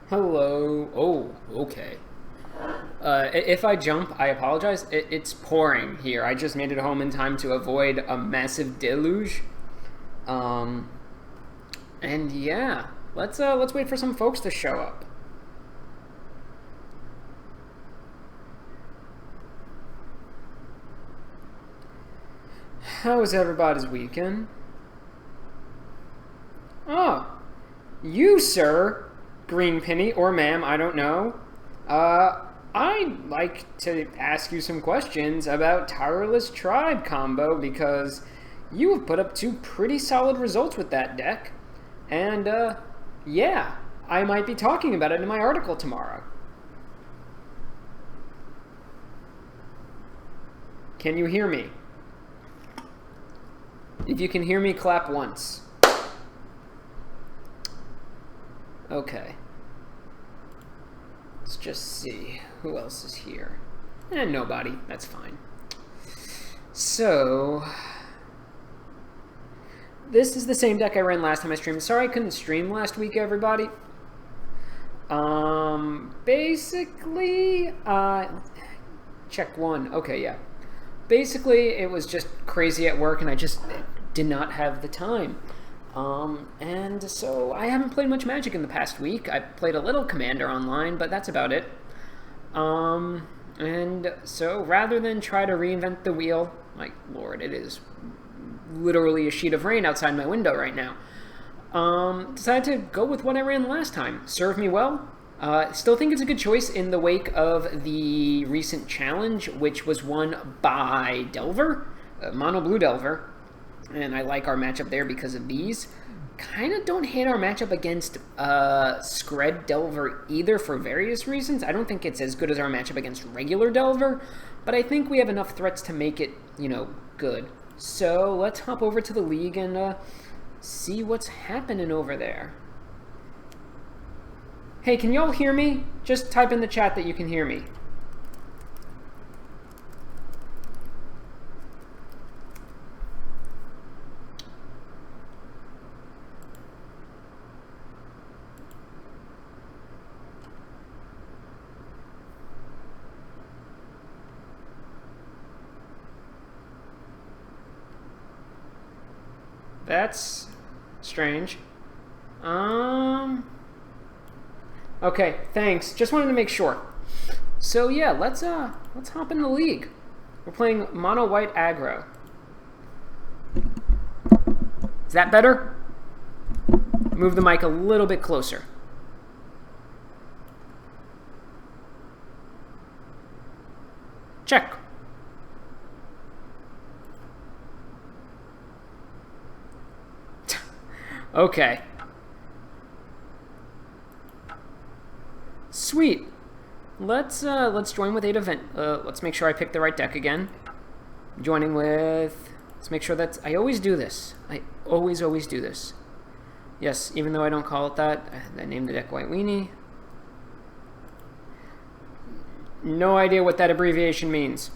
Hello. Oh, okay. If I jump, I apologize. It's pouring here. I just made it home in time to avoid a massive deluge. Um, and yeah, let's wait for some folks to show up. How was everybody's weekend? Oh, you, sir, Green Penny or ma'am, I don't know. I'd like to ask you some questions about Tireless Tribe combo because you have put up two pretty solid results with that deck. And, yeah, I might be talking about it in my article tomorrow. Can you hear me? If you can hear me, clap once. Okay. Let's just see who else is here. And nobody. That's fine. So, this is the same deck I ran last time I streamed. Sorry I couldn't stream last week, everybody. Basically, check one. Okay, yeah. Basically, it was just crazy at work, and I just did not have the time. And so I haven't played much Magic in the past week. I played a little Commander online, but that's about it. And so rather than try to reinvent the wheel, my lord, it is literally a sheet of rain outside my window right now. Decided to go with what I ran last time. Served me well. Still think it's a good choice in the wake of the recent challenge, which was won by Delver, Mono Blue Delver. And I like our matchup there because of these. Kind of don't hate our matchup against Scred Delver either for various reasons. I don't think it's as good as our matchup against regular Delver, but I think we have enough threats to make it, good. So let's hop over to the league and see what's happening over there. Hey, can y'all hear me? Just type in the chat that you can hear me. That's strange. Okay, thanks. Just wanted to make sure. So yeah, let's hop in the league. We're playing mono white aggro. Is that better? Move the mic a little bit closer. Check. Okay. Sweet. Let's join with 8 event. Let's make sure I pick the right deck again. Joining with. Let's make sure that's. I always do this. I always do this. Yes, even though I don't call it that, I named the deck White Weenie. No idea what that abbreviation means.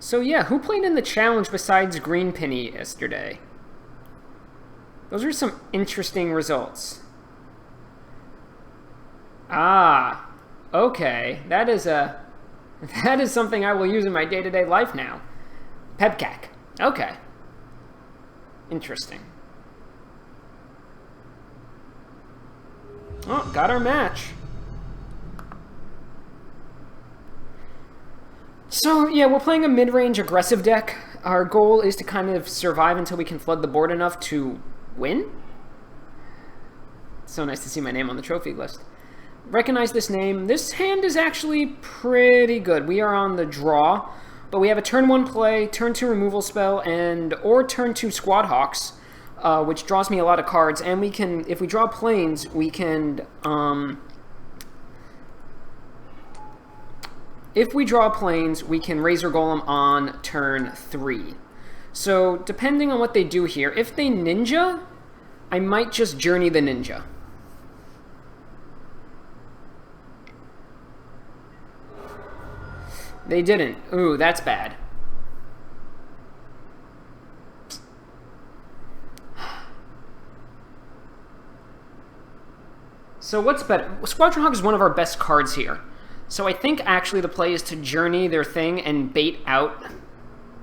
So yeah, who played in the challenge besides Green Penny yesterday? Those are some interesting results. Ah, okay. That is something I will use in my day-to-day life now. Pebcac. Okay. Interesting. Oh, got our match. So, yeah, we're playing a mid-range aggressive deck. Our goal is to kind of survive until we can flood the board enough to win. So nice to see my name on the trophy list. Recognize this name. This hand is actually pretty good. We are on the draw, but we have a turn 1 play, turn 2 removal spell, or turn 2 Squad Hawks, which draws me a lot of cards. And we can, if we draw planes, we can... If we draw planes, we can Razor Golem on turn 3. So, depending on what they do here, if they Ninja, I might just Journey the Ninja. They didn't. Ooh, that's bad. So what's better? Squadron Hawk is one of our best cards here. So I think actually the play is to journey their thing and bait out...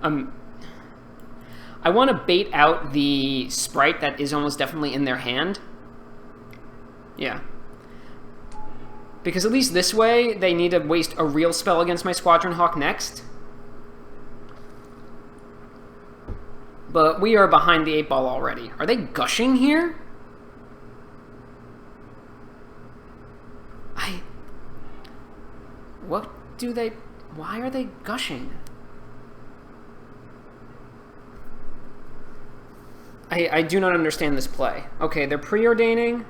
I want to bait out the Sprite that is almost definitely in their hand. Yeah. Because at least this way, they need to waste a real spell against my Squadron Hawk next. But we are behind the 8-ball already. Are they gushing here? What do they... Why are they gushing? I do not understand this play. Okay, they're preordaining.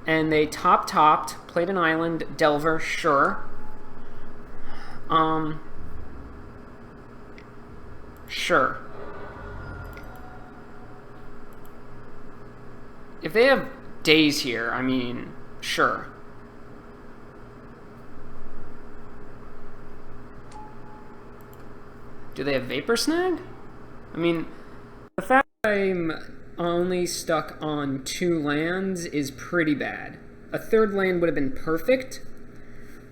And they topped, played an island, Delver, sure. Sure. If they have days here, I mean, sure. Do they have Vapor Snag? I mean, the fact that I'm only stuck on 2 lands is pretty bad. A 3rd land would have been perfect,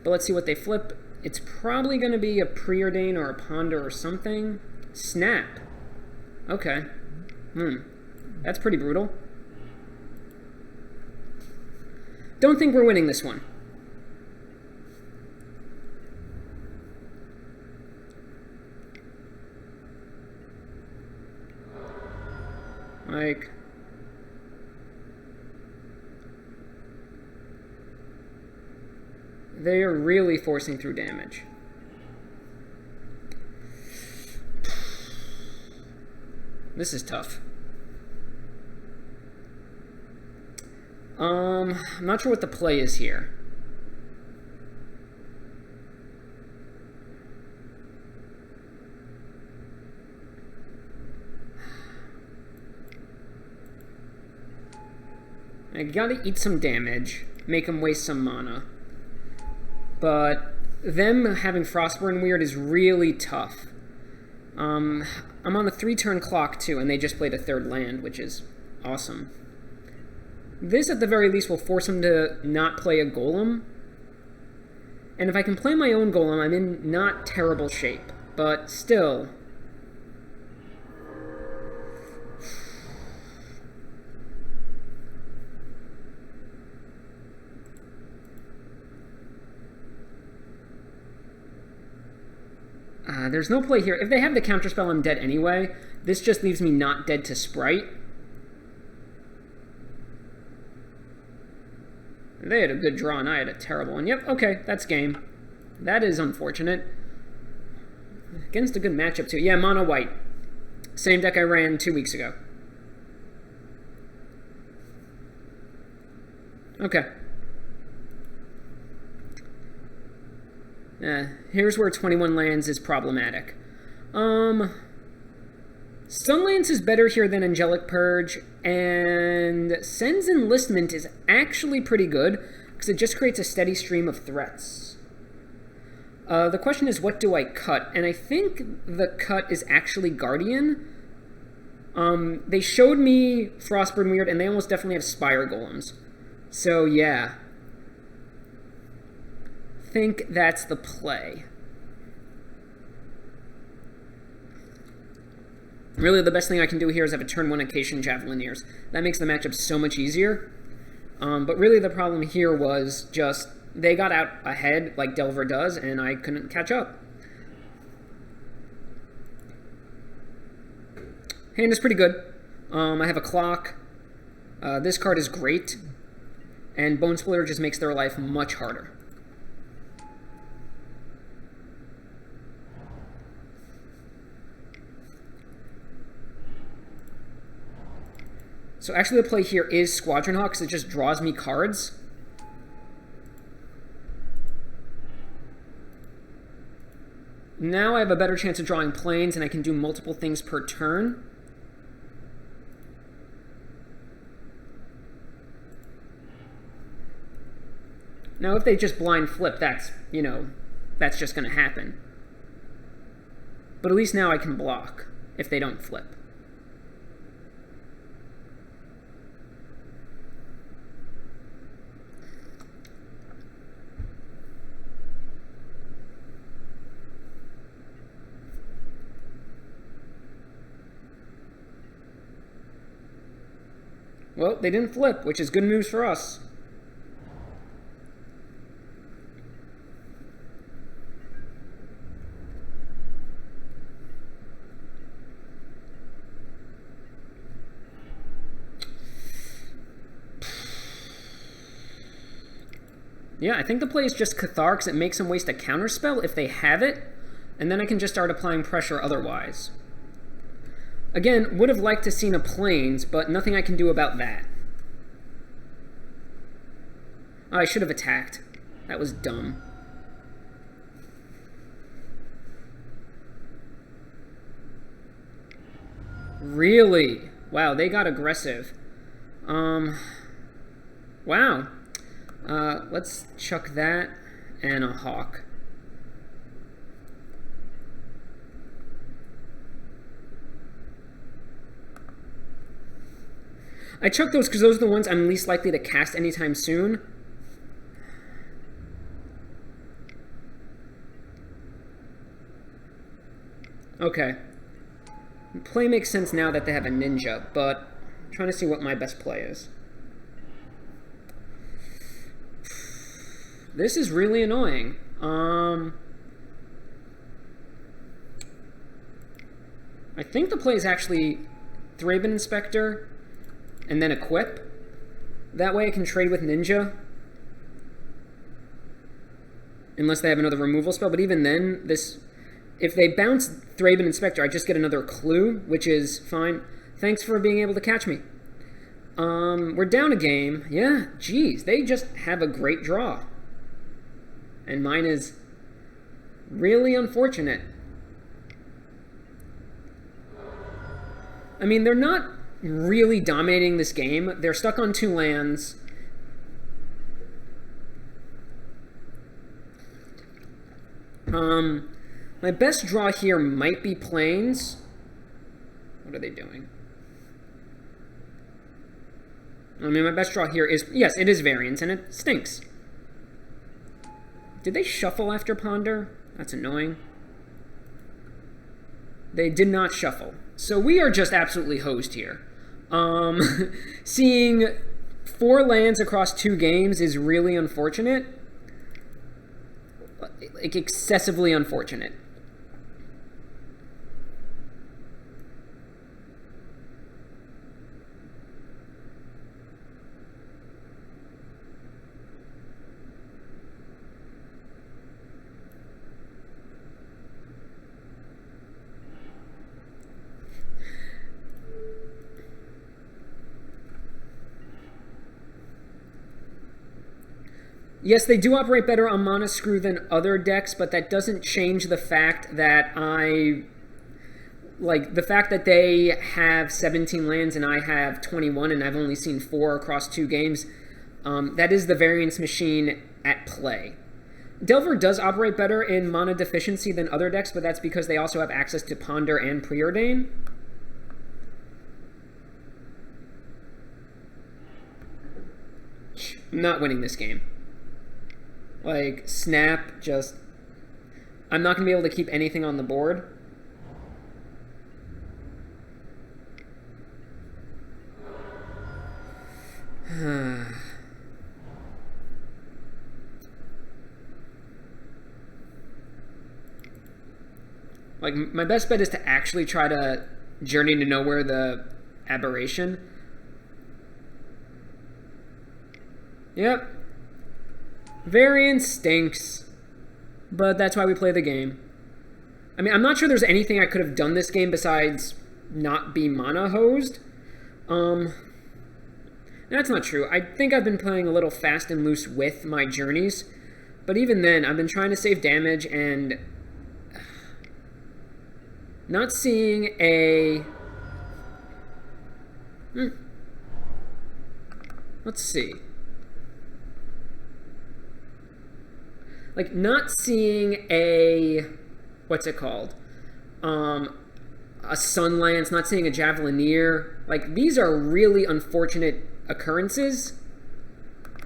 but let's see what they flip. It's probably going to be a Preordain or a Ponder or something. Snap. Okay. That's pretty brutal. Don't think we're winning this one. Like... They are really forcing through damage. This is tough. I'm not sure what the play is here. I gotta eat some damage, make him waste some mana. But them having Frostburn Weird is really tough. I'm on a 3-turn clock too, and they just played a 3rd land, which is awesome. This, at the very least, will force him to not play a Golem. And if I can play my own Golem, I'm in not terrible shape. But still... there's no play here. If they have the counterspell, I'm dead anyway. This just leaves me not dead to Sprite. They had a good draw, and I had a terrible one. Yep, okay, that's game. That is unfortunate. Against a good matchup, too. Yeah, mono white. Same deck I ran 2 weeks ago. Okay. Here's where 21 lands is problematic. Sunlance is better here than Angelic Purge, and Sen's Enlistment is actually pretty good, because it just creates a steady stream of threats. The question is, what do I cut? And I think the cut is actually Guardian. They showed me Frostburn Weird, and they almost definitely have Spire Golems. So, yeah. I think that's the play. Really, the best thing I can do here is have a turn 1 Acacian Javelineers. That makes the matchup so much easier. But really the problem here was just they got out ahead like Delver does, and I couldn't catch up. Hand is pretty good. I have a clock. This card is great. And Bone Splitter just makes their life much harder. So actually the play here is Squadron Hawk, because it just draws me cards. Now I have a better chance of drawing planes, and I can do multiple things per turn. Now, if they just blind flip, that's, you know, that's just going to happen. But at least now I can block if they don't flip. Well, they didn't flip, which is good news for us. Yeah, I think the play is just Cathar because it makes them waste a counterspell if they have it, and then I can just start applying pressure otherwise. Again, would have liked to seen a Plains, but nothing I can do about that. Oh, I should have attacked. That was dumb. Really? Wow, they got aggressive. Wow. Let's chuck that and a hawk. I chuck those because those are the ones I'm least likely to cast anytime soon. Okay. Play makes sense now that they have a ninja, but I'm trying to see what my best play is. This is really annoying. I think the play is actually Thraben Inspector and then equip. That way I can trade with Ninja. Unless they have another removal spell, but even then, if they bounce Thraben Inspector, I just get another clue, which is fine. Thanks for being able to catch me. We're down a game. Yeah, geez, they just have a great draw. And mine is really unfortunate. I mean, they're not really dominating this game. They're stuck on 2 lands. My best draw here might be Plains. What are they doing? I mean, my best draw here is, yes, it is Variance, and it stinks. Did they shuffle after Ponder? That's annoying. They did not shuffle. So we are just absolutely hosed here. Seeing 4 lands across 2 games is really unfortunate. Like, excessively unfortunate. Yes, they do operate better on Mana Screw than other decks, but that doesn't change the fact that the fact that they have 17 lands and I have 21 and I've only seen 4 across 2 games, that is the Variance machine at play. Delver does operate better in Mana Deficiency than other decks, but that's because they also have access to Ponder and Preordain. I'm not winning this game. Like, Snap, just... I'm not going to be able to keep anything on the board. Like, my best bet is to actually try to Journey to Nowhere the Aberration. Yep. Variance stinks, but that's why we play the game. I mean, I'm not sure there's anything I could have done this game besides not be mana hosed. That's not true. I think I've been playing a little fast and loose with my journeys, but even then, I've been trying to save damage and not seeing a... Let's see. Like, not seeing a... What's it called? A Sunlance, not seeing a Javelineer. Like, these are really unfortunate occurrences.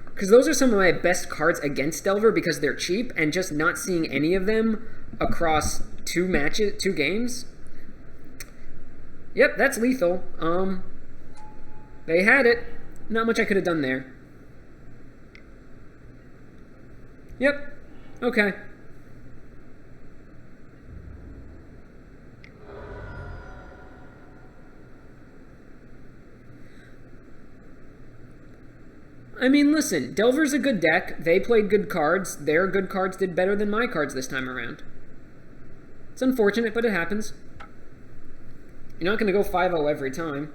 Because those are some of my best cards against Delver because they're cheap, and just not seeing any of them across 2 games. Yep, that's lethal. They had it. Not much I could have done there. Yep. Okay. I mean, listen, Delver's a good deck. They played good cards. Their good cards did better than my cards this time around. It's unfortunate, but it happens. You're not going to go 5-0 every time.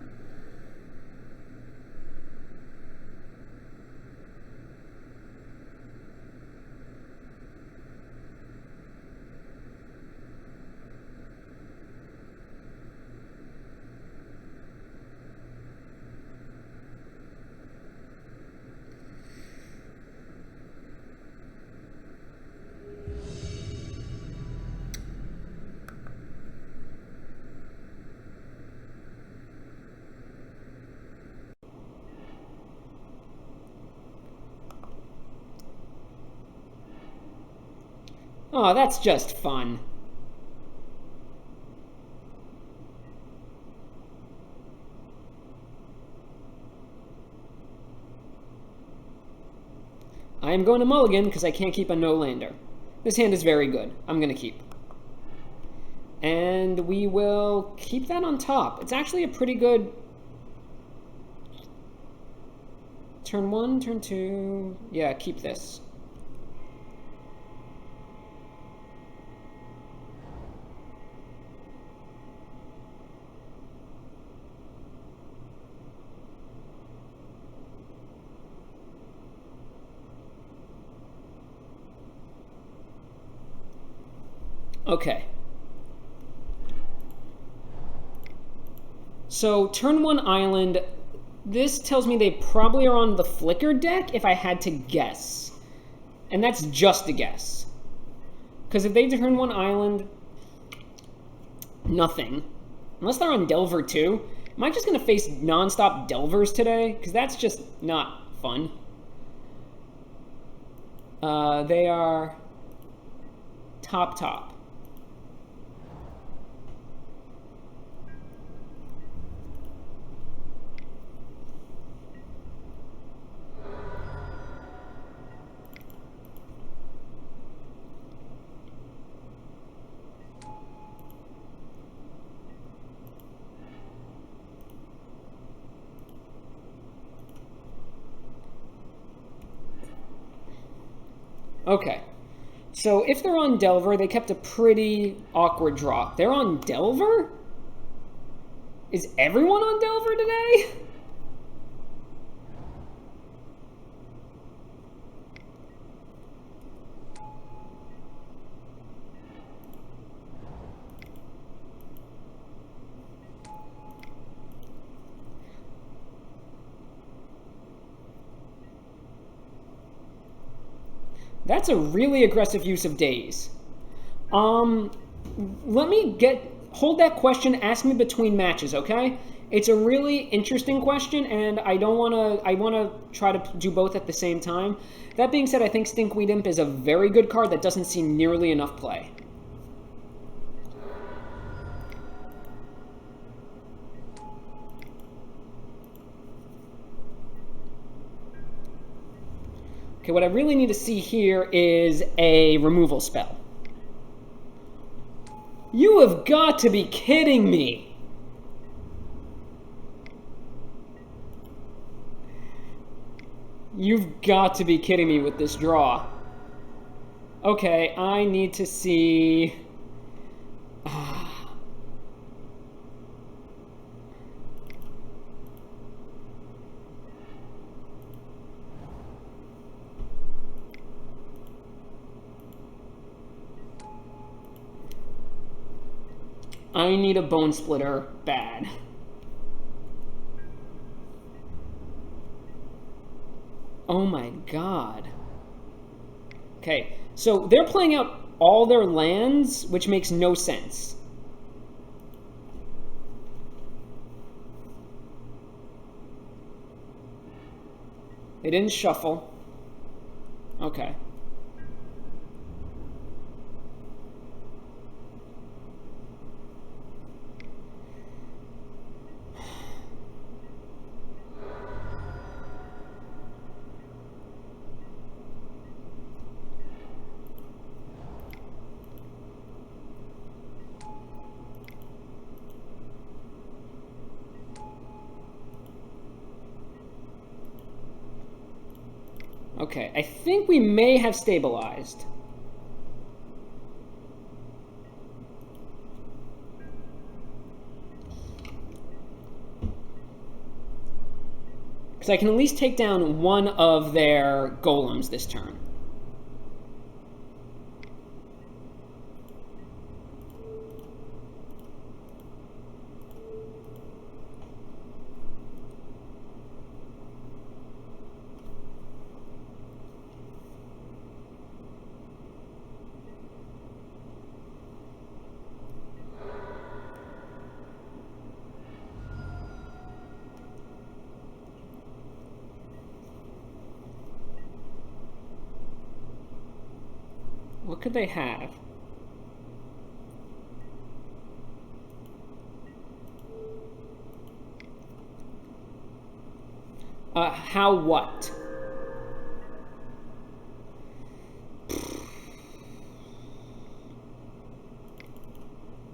Oh, that's just fun. I am going to mulligan because I can't keep a no-lander. This hand is very good. I'm going to keep. And we will keep that on top. It's actually a pretty good... Turn 1, turn 2... Yeah, keep this. Okay. So, turn 1 island. This tells me they probably are on the Flicker deck, if I had to guess. And that's just a guess. Because if they turn 1 island, nothing. Unless they're on Delver too. Am I just going to face non-stop Delvers today? Because that's just not fun. They are top. Okay, so if they're on Delver, they kept a pretty awkward draw. They're on Delver? Is everyone on Delver today? That's a really aggressive use of days. Let me hold that question, ask me between matches, okay? It's a really interesting question, and I want to try to do both at the same time. That being said, I think Stinkweed Imp is a very good card that doesn't see nearly enough play. Okay, what I really need to see here is a removal spell. You have got to be kidding me! You've got to be kidding me with this draw. Okay, I need to see... I need a Bone Splitter bad. Oh my god. Okay, so they're playing out all their lands, which makes no sense. They didn't shuffle. Okay. Okay, I think we may have stabilized. Because I can at least take down one of their golems this turn. What could they have? How what?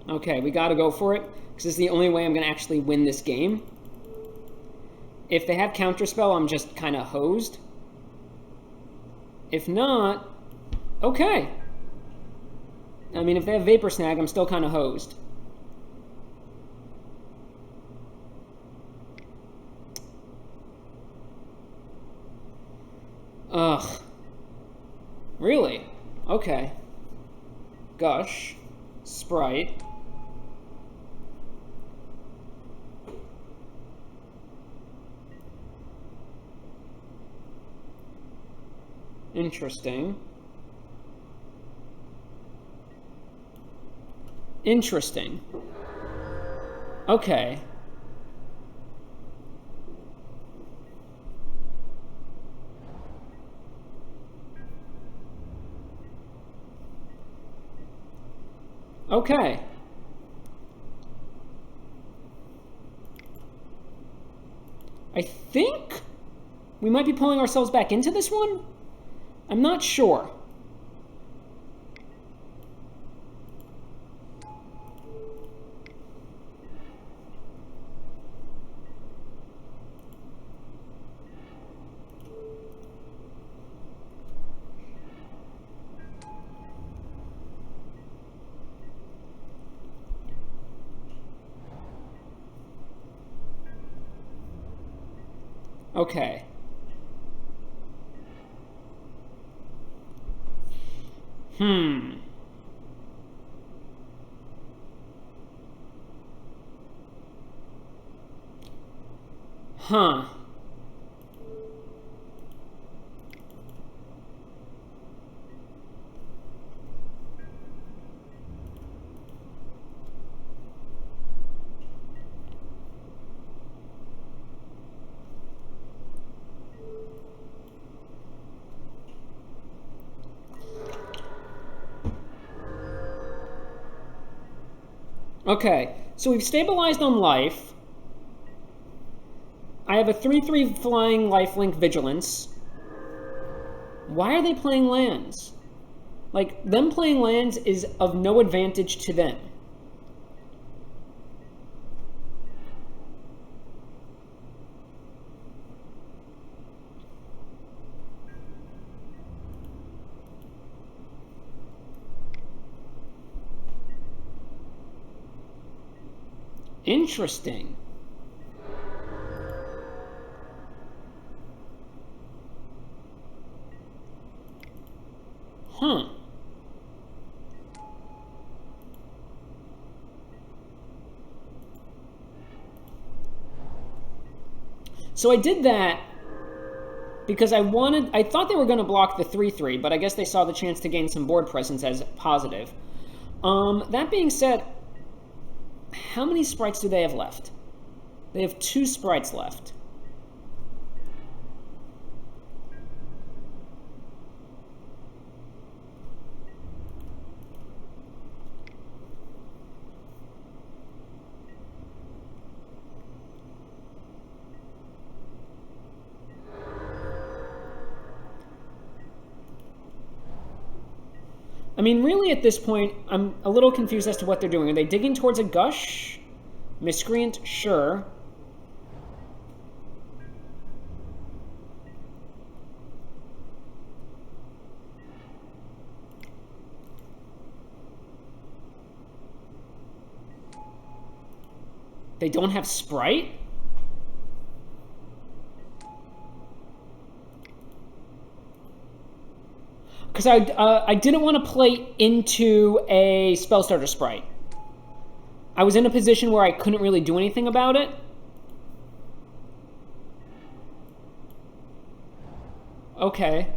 Okay, we gotta go for it, because this is the only way I'm gonna actually win this game. If they have Counterspell, I'm just kind of hosed. If not, okay. I mean, if they have Vapor Snag, I'm still kind of hosed. Ugh. Really? Okay. Gush. Sprite. Interesting. Interesting. Okay. Okay. I think we might be pulling ourselves back into this one. I'm not sure. Okay. Huh. Okay, so we've stabilized on life. I have a 3/3 flying lifelink vigilance. Why are they playing lands? Like, them playing lands is of no advantage to them. Interesting. Huh. So I did that because I thought they were going to block the 3/3, but I guess they saw the chance to gain some board presence as positive. That being said, how many sprites do they have left? They have 2 sprites left. I mean, really at this point, I'm a little confused as to what they're doing. Are they digging towards a gush? Miscreant? Sure. They don't have Sprite? Because I didn't want to play into a Spellstarter Sprite. I was in a position where I couldn't really do anything about it. Okay.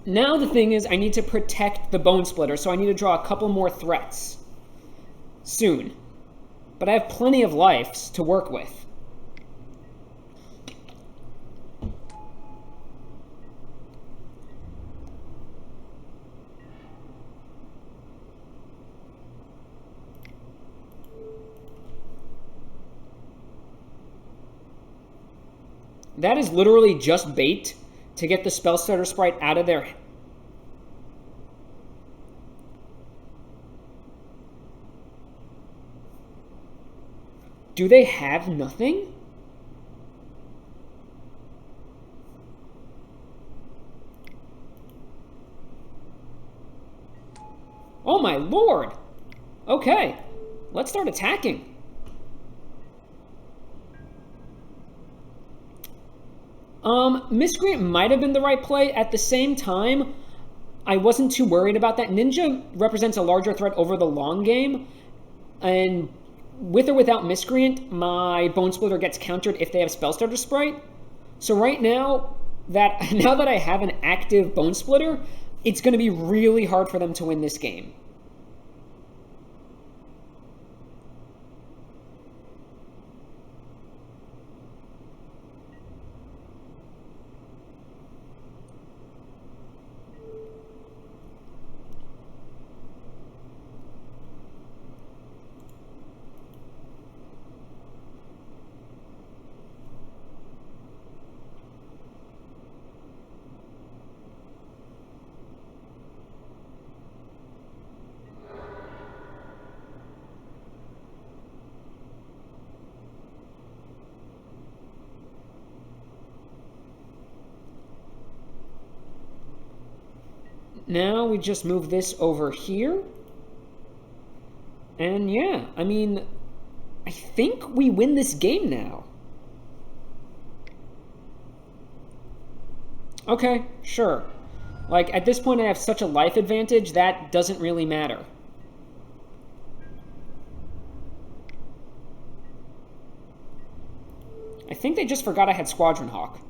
Now the thing is, I need to protect the Bone Splitter, so I need to draw a couple more threats. Soon. But I have plenty of lives to work with. That is literally just bait to get the Spellstarter Sprite out of their... Do they have nothing? Oh my lord! Okay, let's start attacking. Miscreant might have been the right play. At the same time, I wasn't too worried about that. Ninja represents a larger threat over the long game, and with or without Miscreant, my Bone Splitter gets countered if they have Spellstarter Sprite. So right now that I have an active Bone Splitter, it's going to be really hard for them to win this game. Now we just move this over here. And yeah, I mean, I think we win this game now. Okay, sure. Like, at this point I have such a life advantage, that doesn't really matter. I think they just forgot I had Squadron Hawk.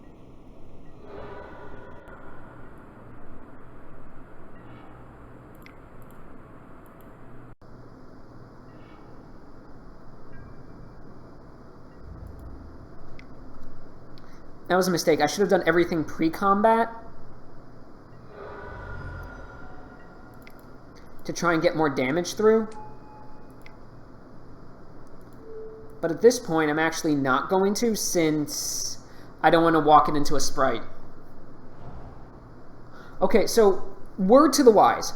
That was a mistake. I should have done everything pre-combat to try and get more damage through. But at this point, I'm actually not going to, since I don't want to walk it into a Sprite. Okay, so word to the wise.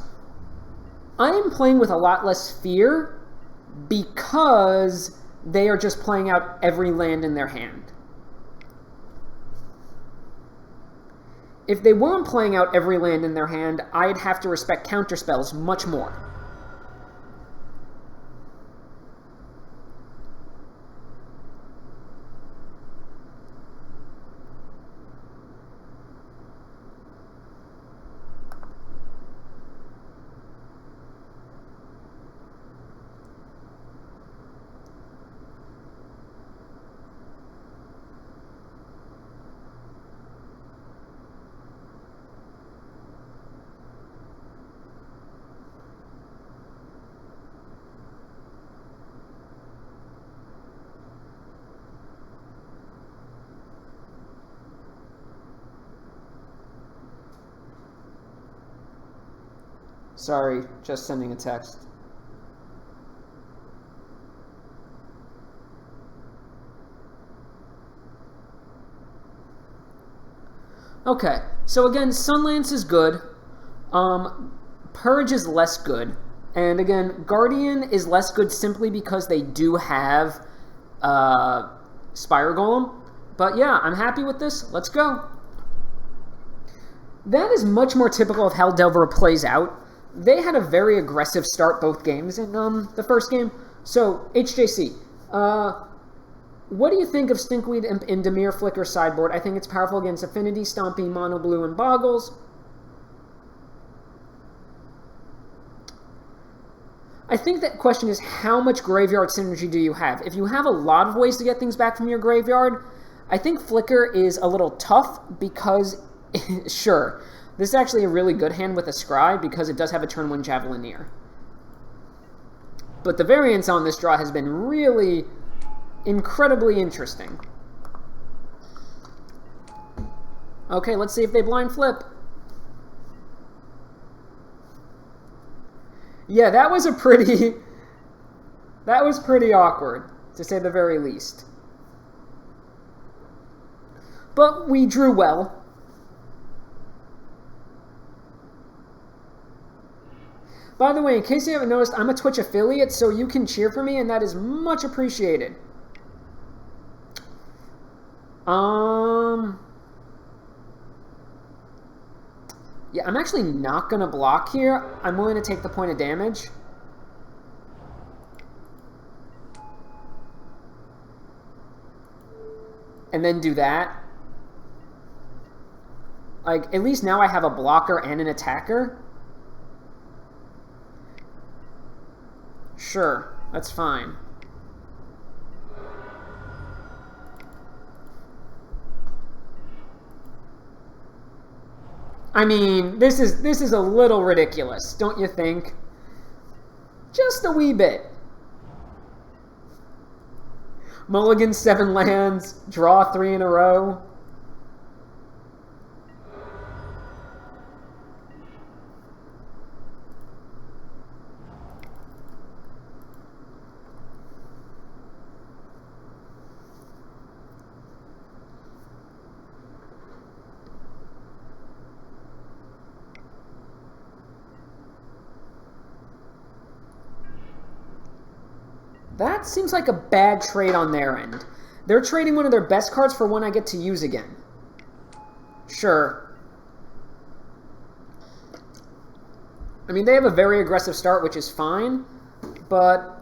I am playing with a lot less fear because they are just playing out every land in their hand. If they weren't playing out every land in their hand, I'd have to respect counterspells much more. Sorry, just sending a text. Okay, so again, Sunlance is good. Purge is less good. And again, Guardian is less good simply because they do have Spire Golem. But yeah, I'm happy with this. Let's go. That is much more typical of how Delver plays out. They had a very aggressive start both games in the first game. So, HJC, what do you think of Stinkweed Imp in Dimir Flicker sideboard? I think it's powerful against Affinity, Stompy, Mono Blue, and Boggles. I think that question is how much graveyard synergy do you have? If you have a lot of ways to get things back from your graveyard, I think Flicker is a little tough because, sure, this is actually a really good hand with a Scry because it does have a turn 1 Javelineer. But the variance on this draw has been really incredibly interesting. Okay, let's see if they blind flip. Yeah, that was pretty awkward, to say the very least. But we drew well. By the way, in case you haven't noticed, I'm a Twitch affiliate, so you can cheer for me, and that is much appreciated. Yeah, I'm actually not going to block here. I'm willing to take the point of damage. And then do that. Like, at least now I have a blocker and an attacker. Sure, that's fine. I mean, this is a little ridiculous, don't you think? Just a wee bit. Mulligan 7 lands, draw 3 in a row. That seems like a bad trade on their end. They're trading one of their best cards for one I get to use again. Sure. I mean, they have a very aggressive start, which is fine, but...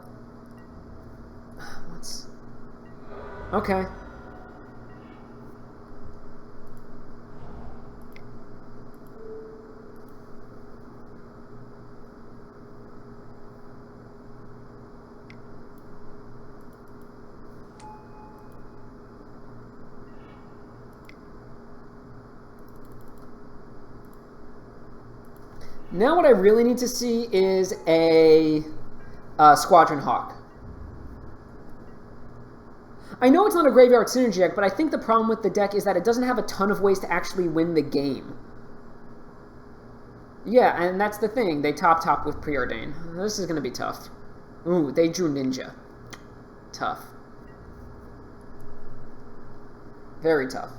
Okay. Now what I really need to see is a Squadron Hawk. I know it's not a Graveyard Synergy deck, but I think the problem with the deck is that it doesn't have a ton of ways to actually win the game. Yeah, and that's the thing. They top with Preordain. This is going to be tough. Ooh, they drew Ninja. Tough. Very tough.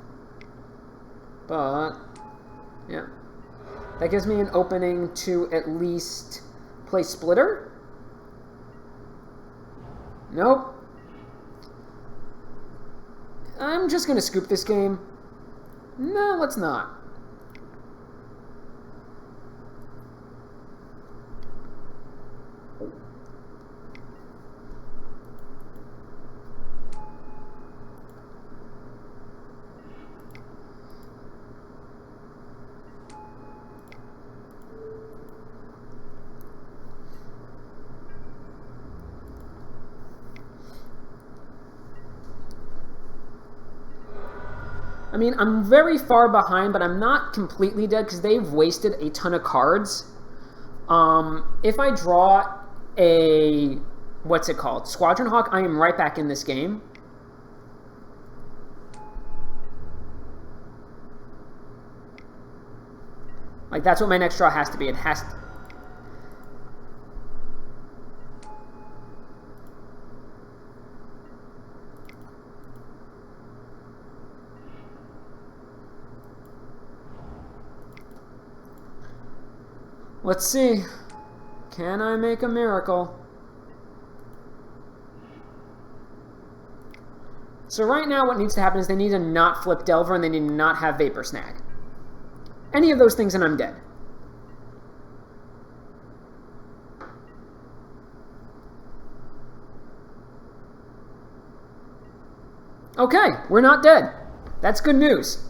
But, yeah. That gives me an opening to at least play Splitter. Nope. I'm just going to scoop this game. No, let's not. I mean, I'm very far behind, but I'm not completely dead because they've wasted a ton of cards. If I draw a, what's it called, Squadron Hawk, I am right back in this game. Like, that's what my next draw has to be. It has to... Let's see. Can I make a miracle? So right now what needs to happen is they need to not flip Delver and they need to not have Vapor Snag. Any of those things and I'm dead. Okay, we're not dead. That's good news.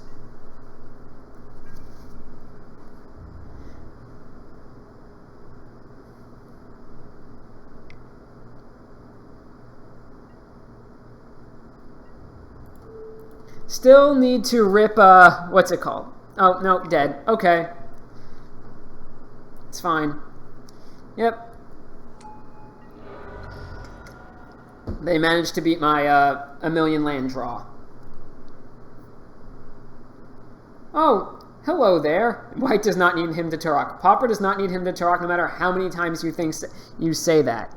Still need to rip, what's it called? Oh, no, dead. Okay. It's fine. Yep. They managed to beat my, a million land draw. Oh, hello there. White does not need him to Turok. Pauper does not need him to Turok no matter how many times you say that.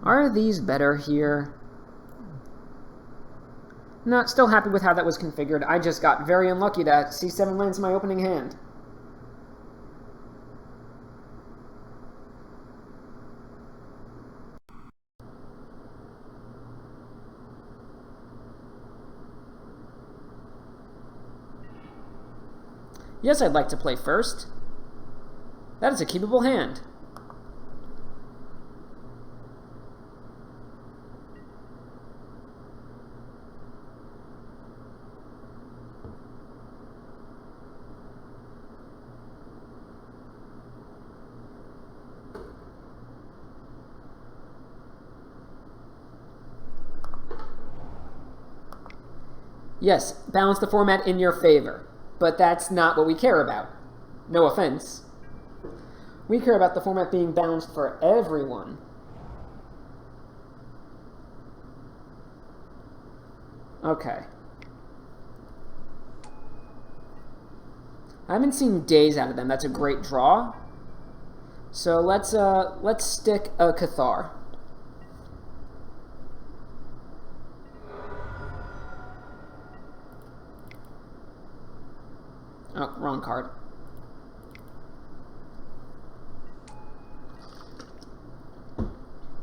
Are these better here? Not still happy with how that was configured. I just got very unlucky to see 7 lands in my opening hand. Yes, I'd like to play first. That is a keepable hand. Yes, balance the format in your favor. But that's not what we care about. No offense. We care about the format being balanced for everyone. Okay. I haven't seen days out of them. That's a great draw. So let's stick a Cathar. Oh, wrong card.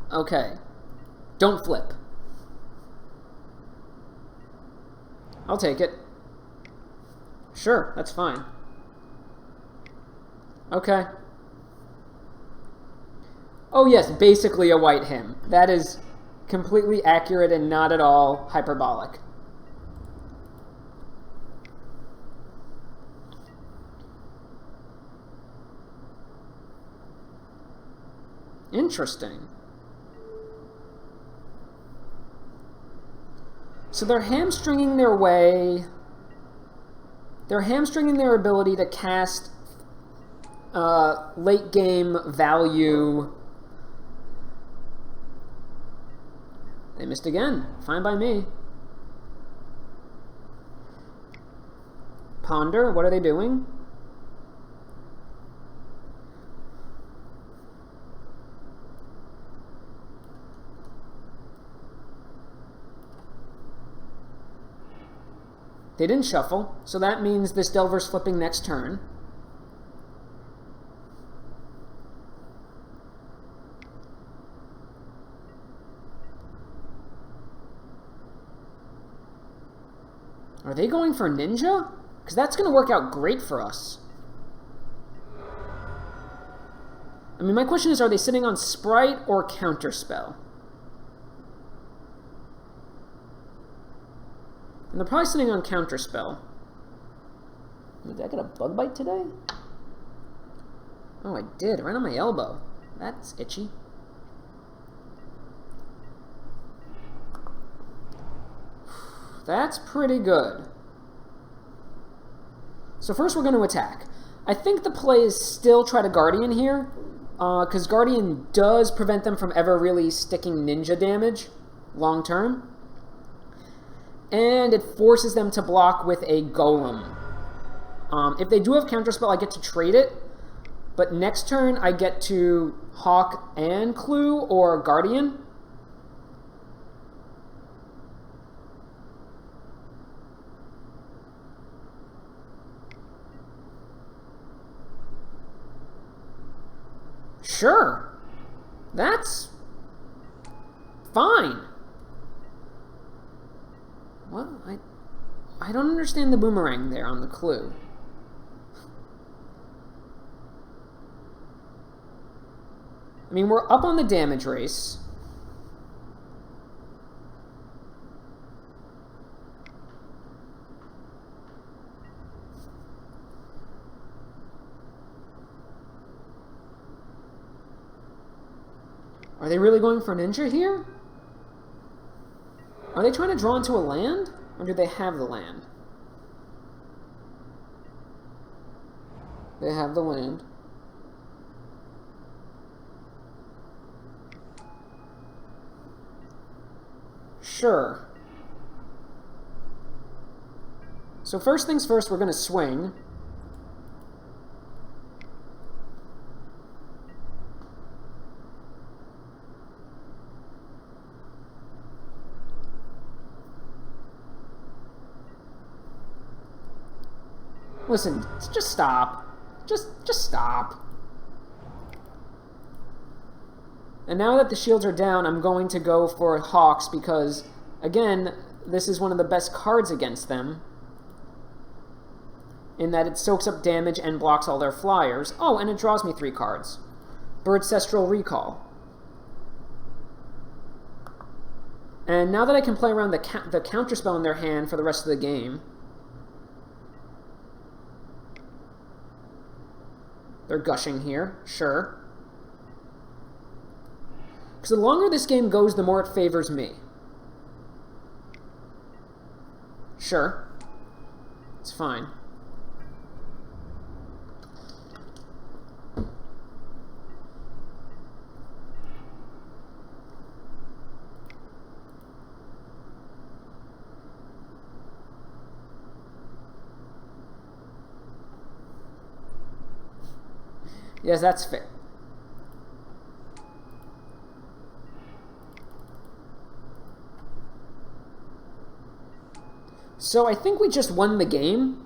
Okay. Don't flip. I'll take it. Sure, that's fine. Okay. Oh yes, basically a white him. That is completely accurate and not at all hyperbolic. Interesting. So they're hamstringing their way. They're hamstringing their ability to cast late game value. They missed again. Fine by me. Ponder, what are they doing? They didn't shuffle, so that means this Delver's flipping next turn. Are they going for Ninja? Because that's going to work out great for us. I mean, my question is, are they sitting on Sprite or Counterspell? And they're probably sitting on Counterspell. Did I get a bug bite today? Oh, I did, right on my elbow. That's itchy. That's pretty good. So first we're going to attack. I think the play is still try to Guardian here, because Guardian does prevent them from ever really sticking Ninja damage long term. And it forces them to block with a Golem. If they do have Counterspell, I get to trade it. But next turn, I get to Hawk and Clue or Guardian. Sure. That's fine. What? I don't understand the boomerang there on the clue. I mean, we're up on the damage race. Are they really going for ninja here? Are they trying to draw into a land? Or do they have the land? They have the land. Sure. So first things first, we're going to swing. Listen, just stop. Just stop. And now that the shields are down, I'm going to go for Hawks because, again, this is one of the best cards against them, in that it soaks up damage and blocks all their flyers. Oh, and it draws me 3 cards. Birdcestral Recall. And now that I can play around the counterspell in their hand for the rest of the game, they're gushing here, sure. Because the longer this game goes, the more it favors me. Sure. It's fine. Yes, that's fair. So I think we just won the game.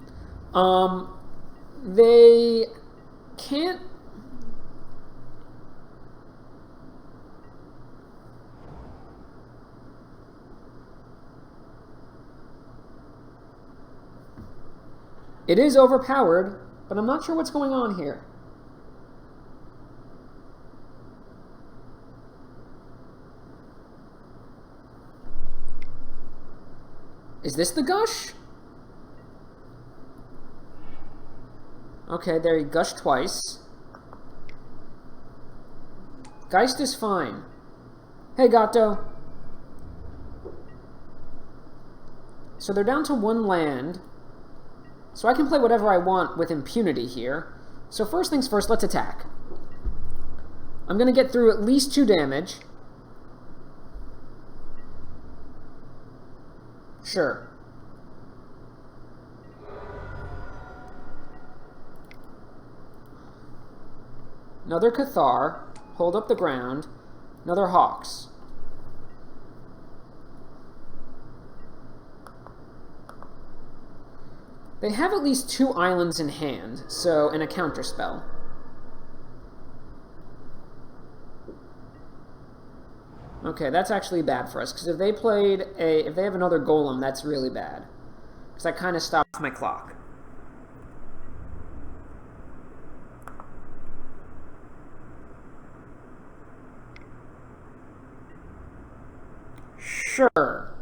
They can't... It is overpowered, but I'm not sure what's going on here. Is this the gush? Okay, there he gushed twice. Geist is fine. Hey, Gato. So they're down to 1 land. So I can play whatever I want with impunity here. So first things first, let's attack. I'm going to get through at least 2 damage. Sure. Another Cathar. Hold up the ground. Another Hawks. They have at least 2 islands in hand, so, and a counterspell. Okay, that's actually bad for us, because if they have another golem, that's really bad. Because that kind of stops my clock. Sure.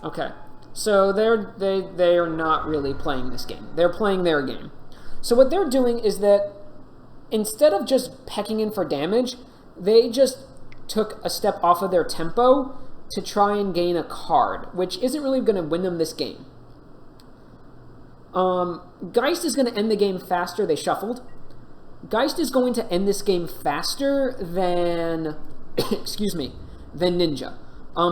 Okay, so they are not really playing this game. They're playing their game. So what they're doing is that instead of just pecking in for damage, they just took a step off of their tempo to try and gain a card, which isn't really going to win them this game. Geist is going to end the game faster. They shuffled. Geist is going to end this game faster than, excuse me, than Ninja.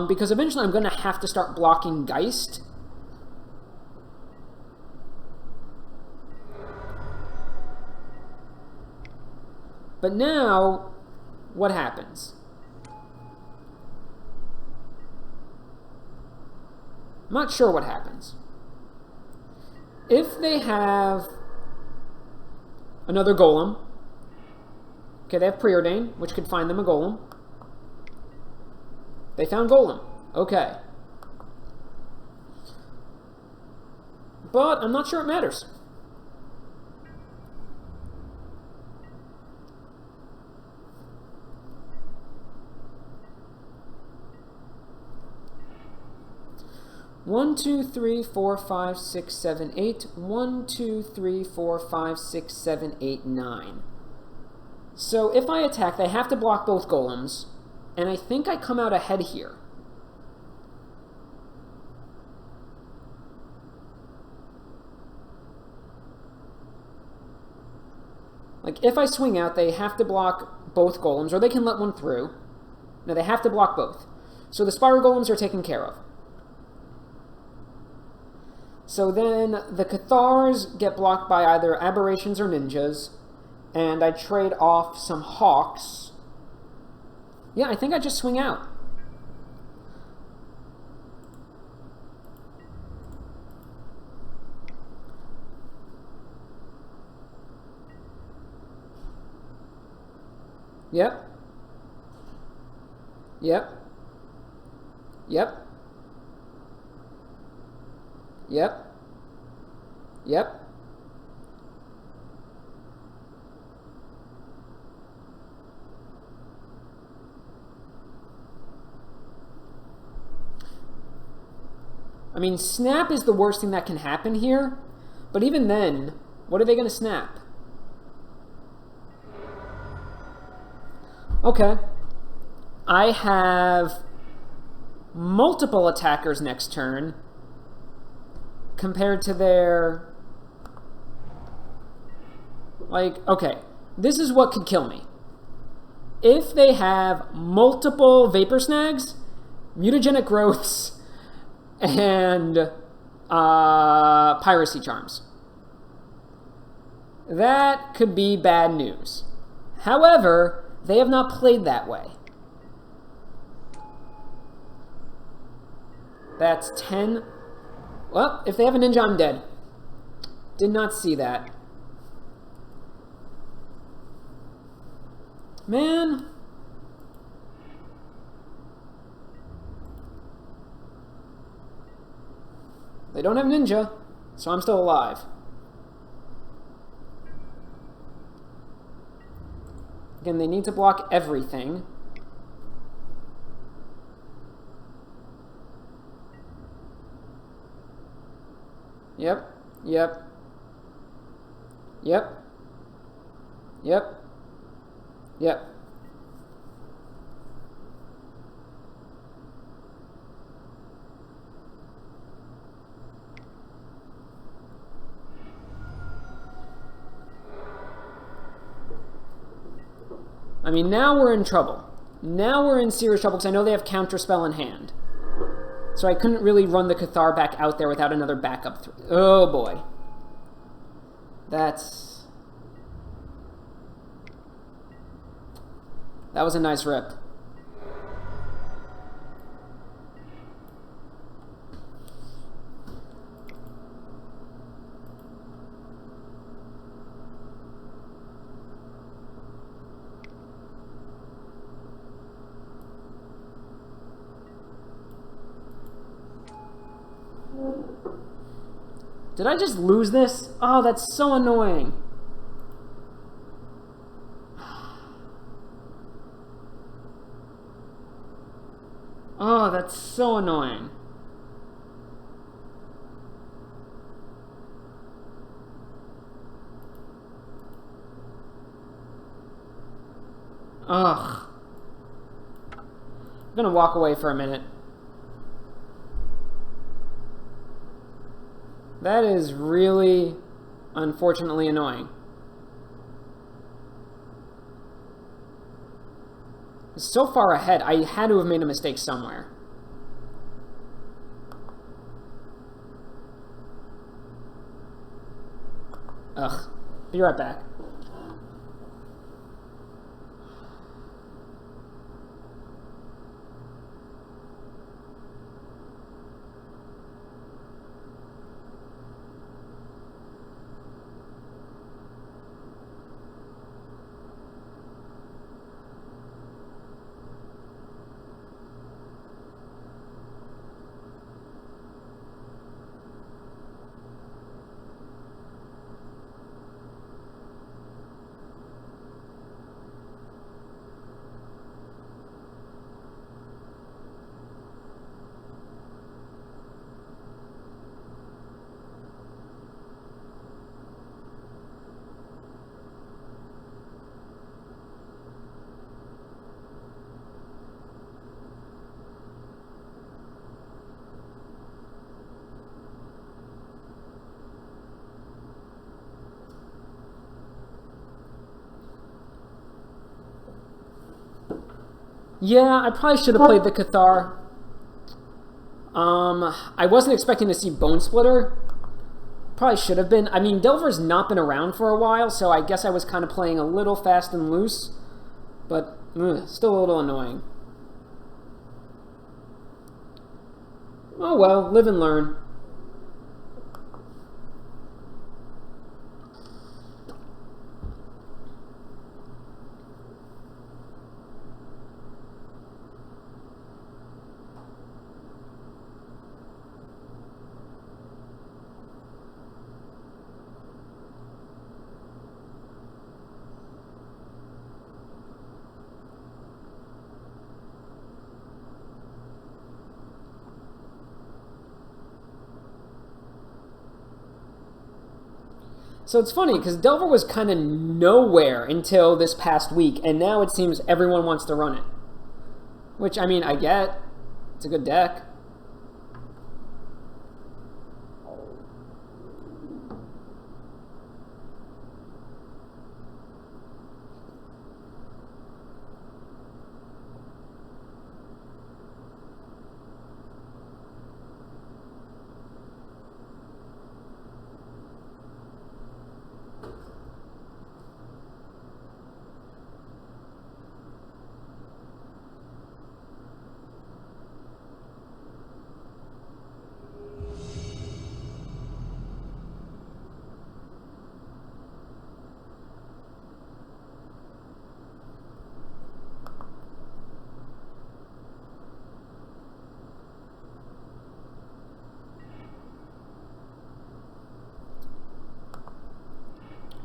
Because eventually I'm going to have to start blocking Geist. But now, what happens? I'm not sure what happens. If they have another golem, okay, they have Preordain, which could find them a golem. They found golem. Okay. But I'm not sure it matters. One, two, three, four, five, six, seven, eight. 1, 2, 3, 4, 5, 6, 7, 8, 9. So if I attack, they have to block both golems, and I think I come out ahead here. Like, if I swing out, they have to block both golems, or they can let one through. No, they have to block both. So the Spiral Golems are taken care of. So then the Cathars get blocked by either Aberrations or Ninjas, and I trade off some Hawks. Yeah, I think I just swing out. Yep. Yep. Yep. Yep. Yep. I mean, snap is the worst thing that can happen here, but even then, what are they going to snap? Okay. I have multiple attackers next turn compared to their... Like, okay, this is what could kill me. If they have multiple Vapor Snags, Mutagenic Growths, and Piracy Charms. That could be bad news. However, they have not played that way. That's 10. Well, if they have a ninja, I'm dead. Did not see that. Man. They don't have ninja, so I'm still alive. Again, they need to block everything. Yep, yep. Yep. Yep. Yep. I mean, now we're in trouble. Now we're in serious trouble because I know they have Counterspell in hand. So I couldn't really run the Cathar back out there without another backup. Oh boy. That was a nice rip. Did I just lose this? Oh, that's so annoying. Oh, that's so annoying. Ugh. I'm gonna walk away for a minute. That is really, unfortunately, annoying. It's so far ahead, I had to have made a mistake somewhere. Ugh. Be right back. Yeah, I probably should have played the Cathar. I wasn't expecting to see Bone Splitter. Probably should have been. I mean, Delver's not been around for a while, so I guess I was kind of playing a little fast and loose. But, still a little annoying. Oh well, live and learn. So it's funny, because Delver was kind of nowhere until this past week, and now it seems everyone wants to run it. Which, I mean, I get. It's a good deck.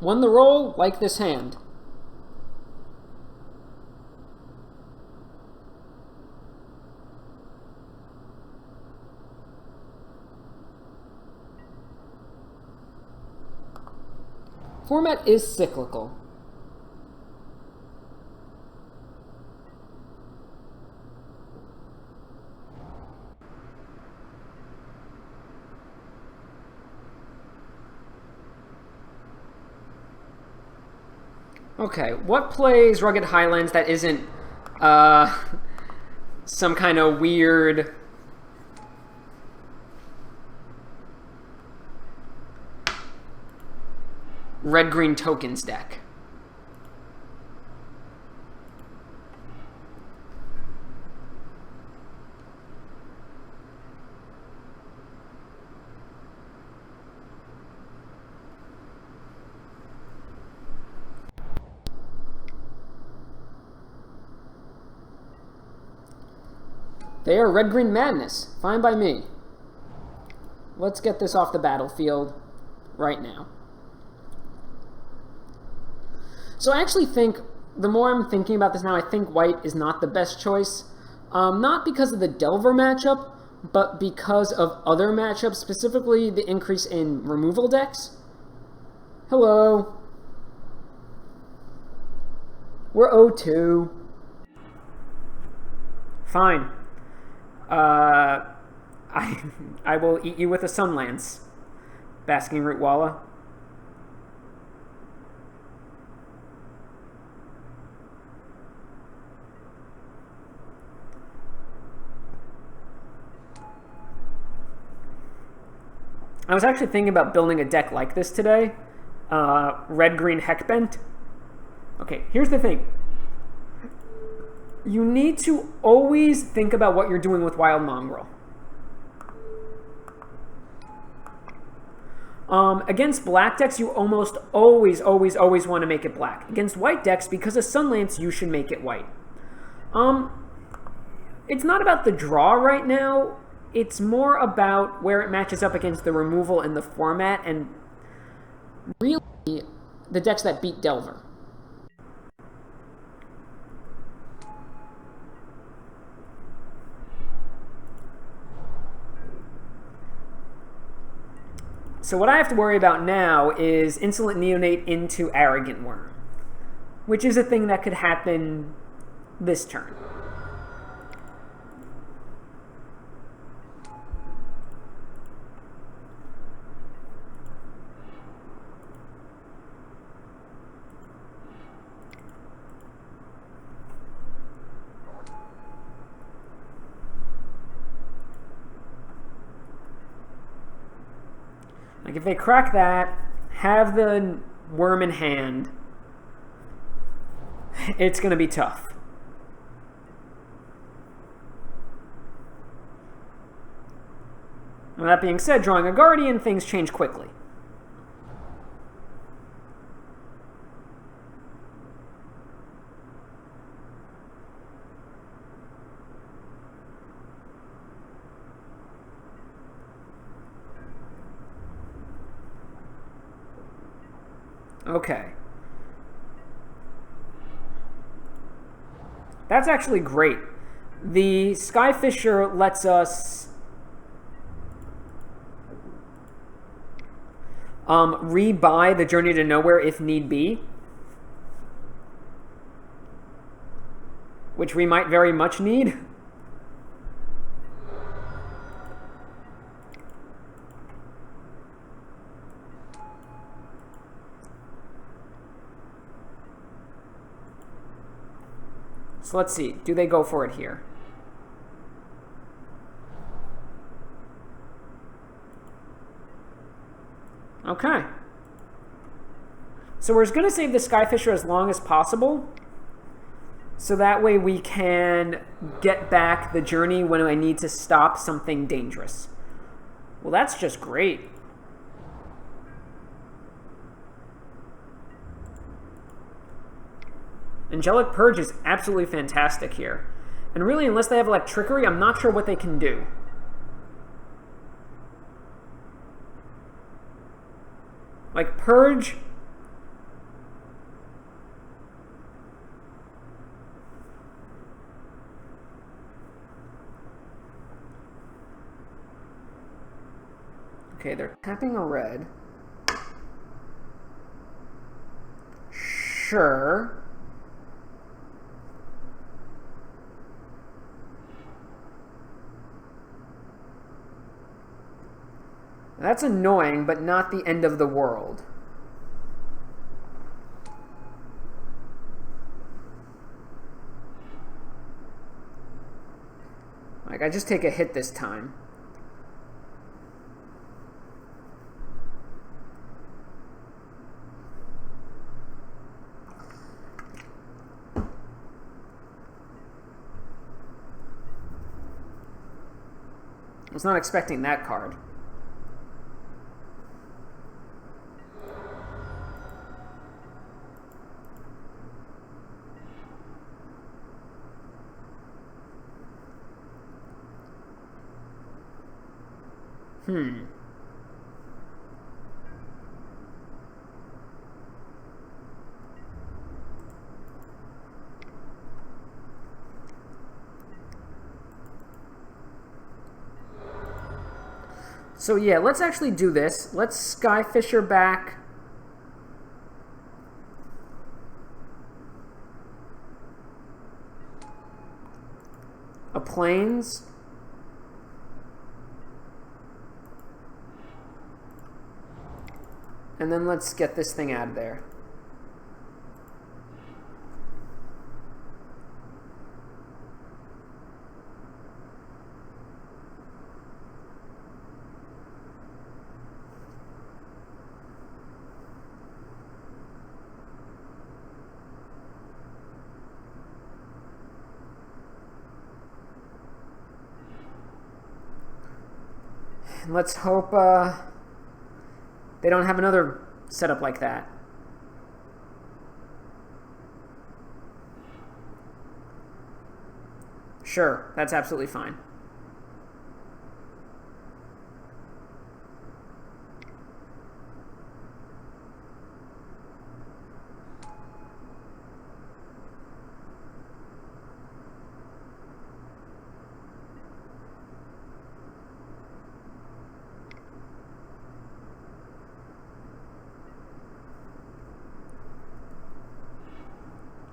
Won the roll, like this hand. Format is cyclical. Okay, what plays Rugged Highlands that isn't some kind of weird red-green tokens deck? They are red-green madness. Fine by me. Let's get this off the battlefield right now. So I actually think, the more I'm thinking about this now, I think white is not the best choice. Not because of the Delver matchup, but because of other matchups, specifically the increase in removal decks. Hello. We're 0-2. Fine. I will eat you with a Sunlance, Basking Root Walla. I was actually thinking about building a deck like this today. Red-green Heckbent. Okay, here's the thing. You need to always think about what you're doing with Wild Mongrel. Against black decks, you almost always want to make it black. Against white decks, because of Sunlance, you should make it white. It's not about the draw right now. It's more about where it matches up against the removal in the format and really the decks that beat Delver. So what I have to worry about now is Insolent Neonate into Arrogant Worm, which is a thing that could happen this turn. Like, if they crack that, have the worm in hand, it's going to be tough. With that being said, drawing a Guardian, things change quickly. Okay. That's actually great. The Skyfisher lets us rebuy the Journey to Nowhere if need be, which we might very much need. So let's see. Do they go for it here? Okay. So we're just going to save the Skyfisher as long as possible, so that way we can get back the journey when I need to stop something dangerous. Well, that's just great. Angelic Purge is absolutely fantastic here. And really, unless they have Electrickery, I'm not sure what they can do. Like, Purge... Okay, they're tapping a red. Sure. That's annoying, but not the end of the world. Like, I just take a hit this time. I was not expecting that card. So yeah, let's actually do this. Let's Skyfisher back. A Plains. And then let's get this thing out of there. And let's hope they don't have another setup like that. Sure, that's absolutely fine.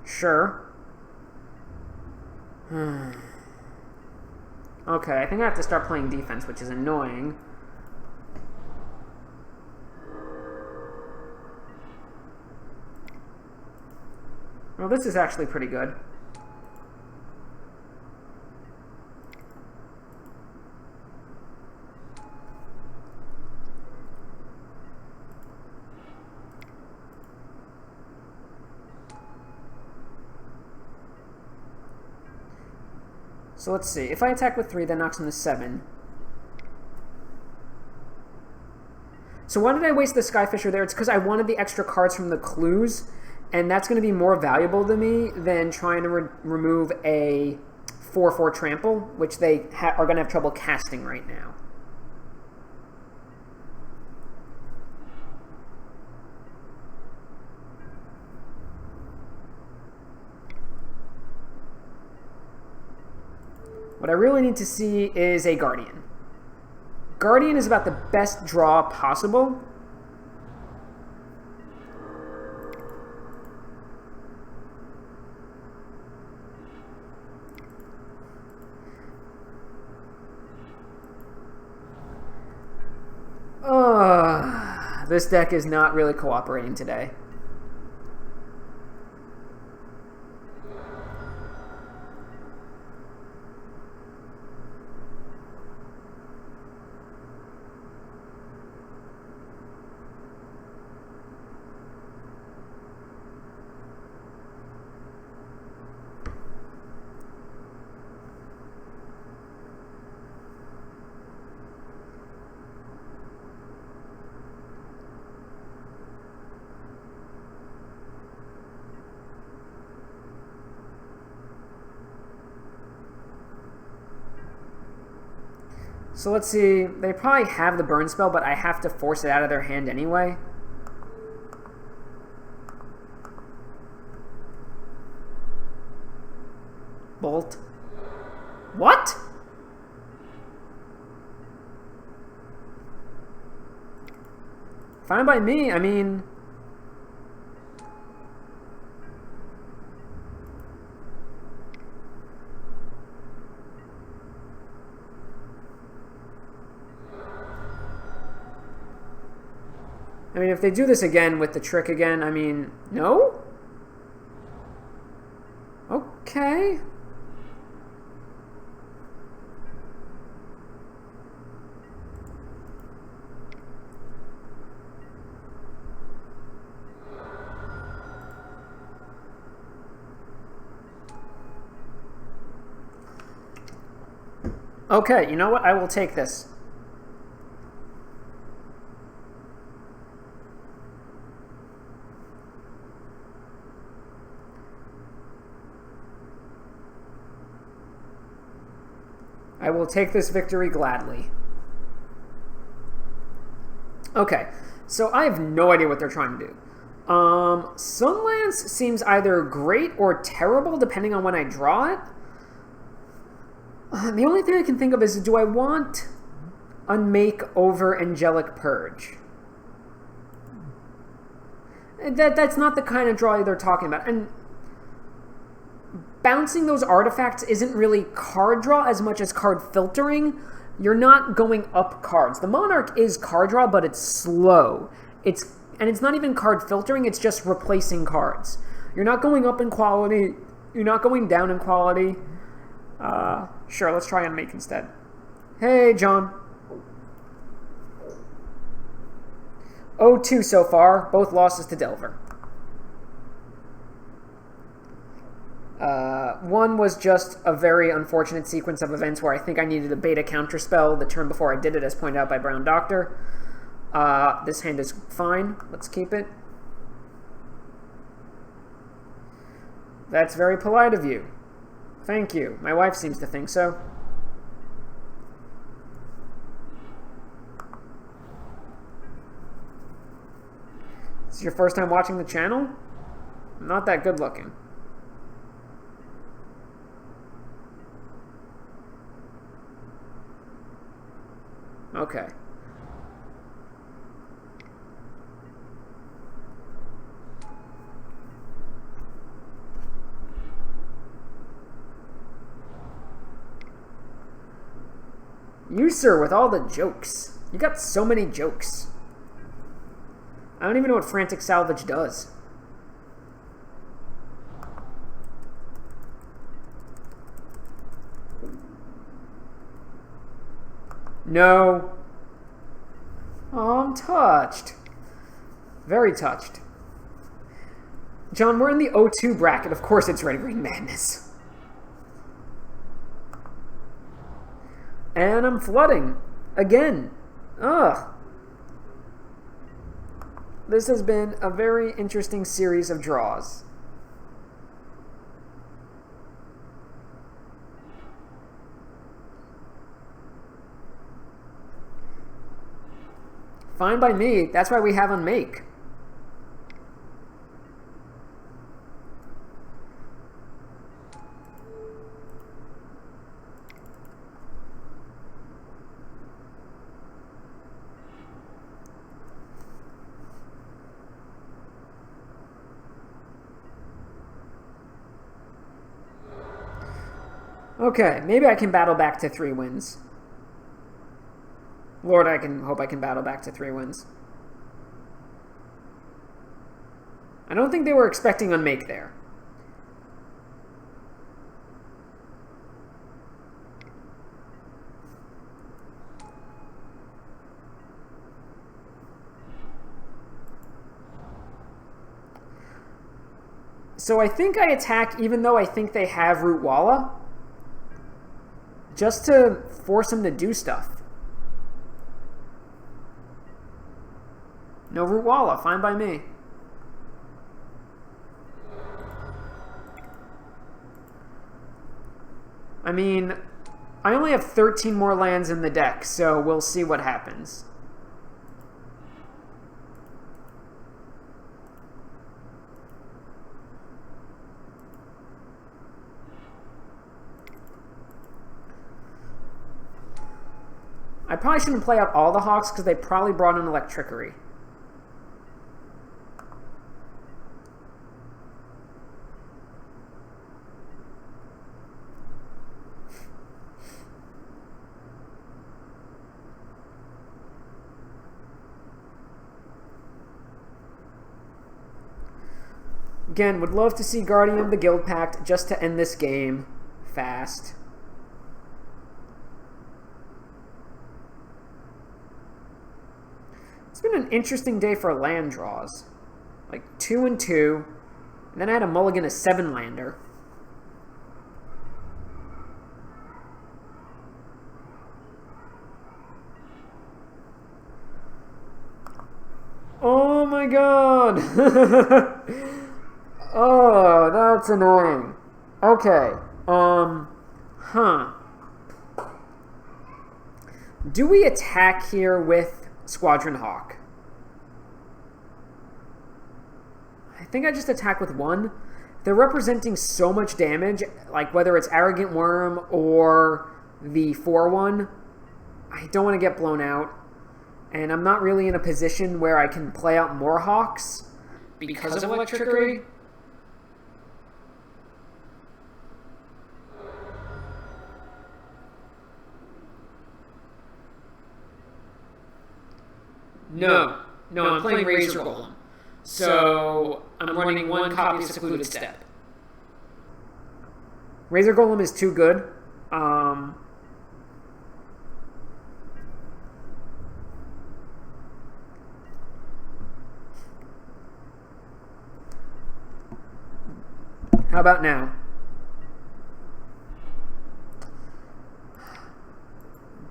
Sure. Okay, I think I have to start playing defense, which is annoying. Well, this is actually pretty good. So let's see. If I attack with 3, that knocks him to 7. So why did I waste the Skyfisher there? It's because I wanted the extra cards from the clues, and that's going to be more valuable to me than trying to remove a 4/4 trample, which they are going to have trouble casting right now. What I really need to see is a Guardian. Guardian is about the best draw possible. This deck is not really cooperating today. So let's see, they probably have the burn spell, but I have to force it out of their hand anyway. Bolt. What? Fine by me, I mean... if they do this again with the trick again, I mean, no? Okay. Okay, you know what? I will take this. I will take this victory gladly. Okay, so I have no idea what they're trying to do. Sunlance seems either great or terrible, depending on when I draw it. The only thing I can think of is, do I want Unmake over Angelic Purge? That's not the kind of draw they're talking about. And bouncing those artifacts isn't really card draw as much as card filtering. You're not going up cards. The Monarch is card draw, but it's slow. And it's not even card filtering, it's just replacing cards. You're not going up in quality. You're not going down in quality. Sure, let's try Unmake instead. Hey, John. 0-2 so far, both losses to Delver. One was just a very unfortunate sequence of events where I think I needed a beta counterspell the turn before I did it, as pointed out by Brown Doctor. This hand is fine. Let's keep it. That's very polite of you. Thank you. My wife seems to think so. This is your first time watching the channel? I'm not that good looking. Okay. You, sir, with all the jokes. You got so many jokes. I don't even know what Frantic Salvage does. No. Oh, I'm touched. Very touched. John, we're in the 0-2 bracket. Of course it's Red Green Madness. And I'm flooding. Again. Ugh. This has been a very interesting series of draws. Fine by me. That's why we have Unmake. Okay, maybe I can battle back to 3 wins. Lord, I hope I can battle back to 3 wins. I don't think they were expecting Unmake there. So I think I attack even though I think they have Root Walla, just to force him to do stuff. No Root Walla, fine by me. I mean, I only have 13 more lands in the deck, so we'll see what happens. I probably shouldn't play out all the Hawks because they probably brought in Electrickery. Again, would love to see Guardian of the Guild Pact just to end this game fast. It's been an interesting day for land draws. Like 2 and 2. And then I had a mulligan a 7-lander. Oh my god! Oh, that's annoying. Okay. Do we attack here with Squadron Hawk? I think I just attack with 1. They're representing so much damage, like whether it's Arrogant Worm or the 4-1. I don't want to get blown out. And I'm not really in a position where I can play out more Hawks because of Electrickery. No, I'm playing Razor Golem. So I'm running 1 copy of Secluded Step. Razor Golem is too good. How about now?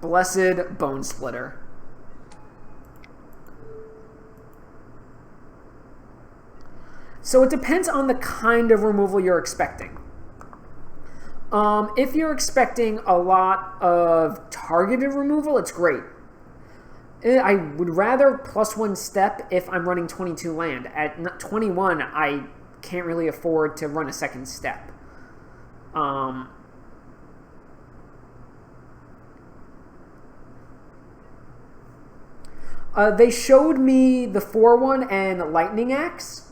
Blessed Bone Splitter. So it depends on the kind of removal you're expecting. If you're expecting a lot of targeted removal, it's great. I would rather +1 step if I'm running 22 land. At 21, I can't really afford to run a second step. They showed me the 4-1 and Lightning Axe.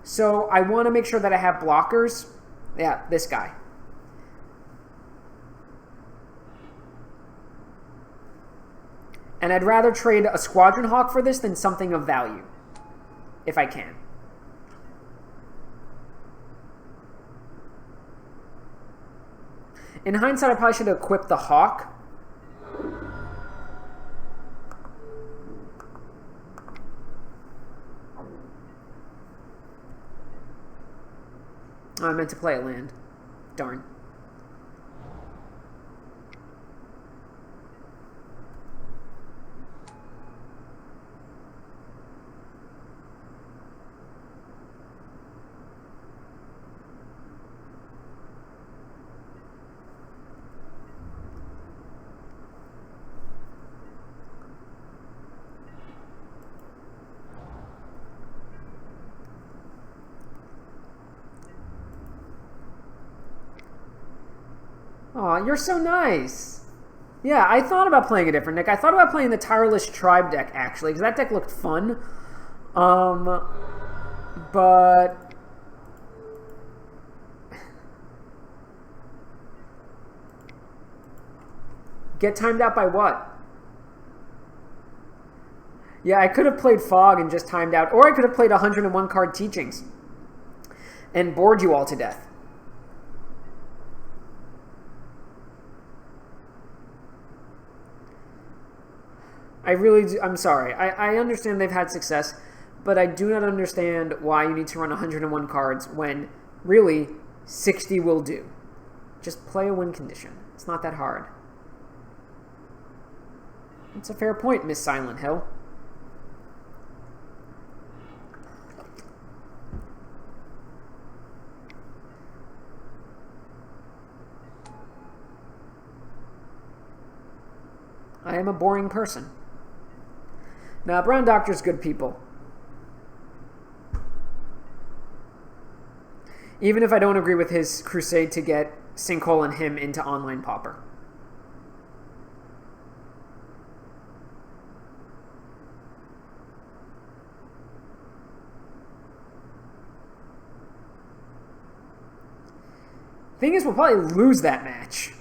So I want to make sure that I have blockers. Yeah, this guy. And I'd rather trade a Squadron Hawk for this than something of value, if I can. In hindsight, I probably should have equipped the Hawk. Oh, I meant to play a land. Darn. Aw, you're so nice. Yeah, I thought about playing a different deck. I thought about playing the Tireless Tribe deck, actually, because that deck looked fun. But... Get timed out by what? Yeah, I could have played Fog and just timed out, or I could have played 101 card Teachings and bored you all to death. I really do, I'm sorry. I understand they've had success, but I do not understand why you need to run 101 cards when, really, 60 will do. Just play a win condition. It's not that hard. It's a fair point, Miss Silent Hill. I am a boring person. Now, Brown Doctor's good people. Even if I don't agree with his crusade to get Sinkhole and him into Online Pauper. Thing is, we'll probably lose that match.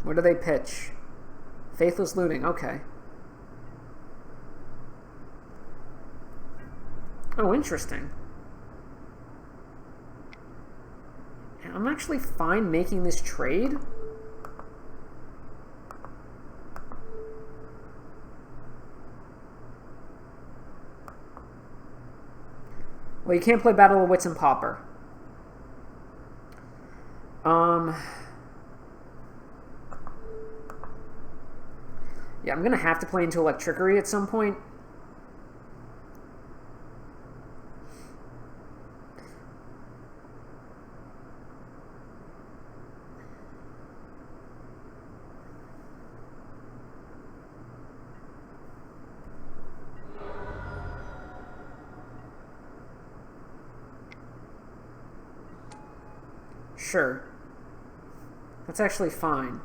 What do they pitch? Faithless Looting, okay. Oh, interesting. I'm actually fine making this trade. Well, you can't play Battle of Wits and Pauper. Yeah, I'm going to have to play into Electrickery at some point. Sure. That's actually fine.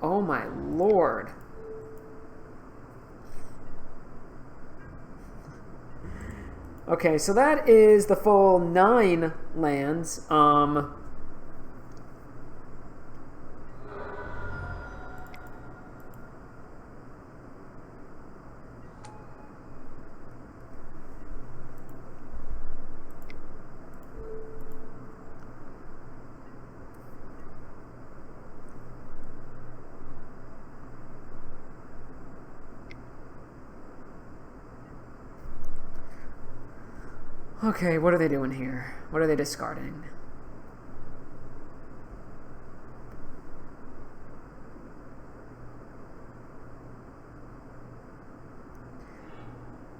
Oh my lord. Okay, so that is the full 9 lands. Okay, what are they doing here? What are they discarding?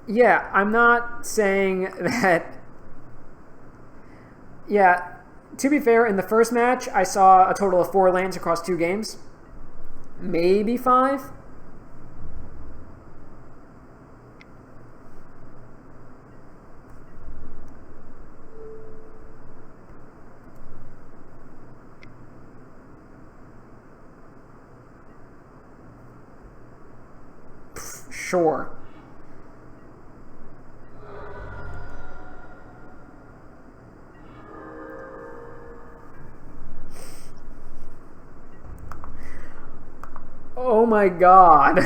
Yeah, I'm not saying that... Yeah, to be fair, in the first match, I saw a total of 4 lands across 2 games. Maybe 5. Sure. Oh my god.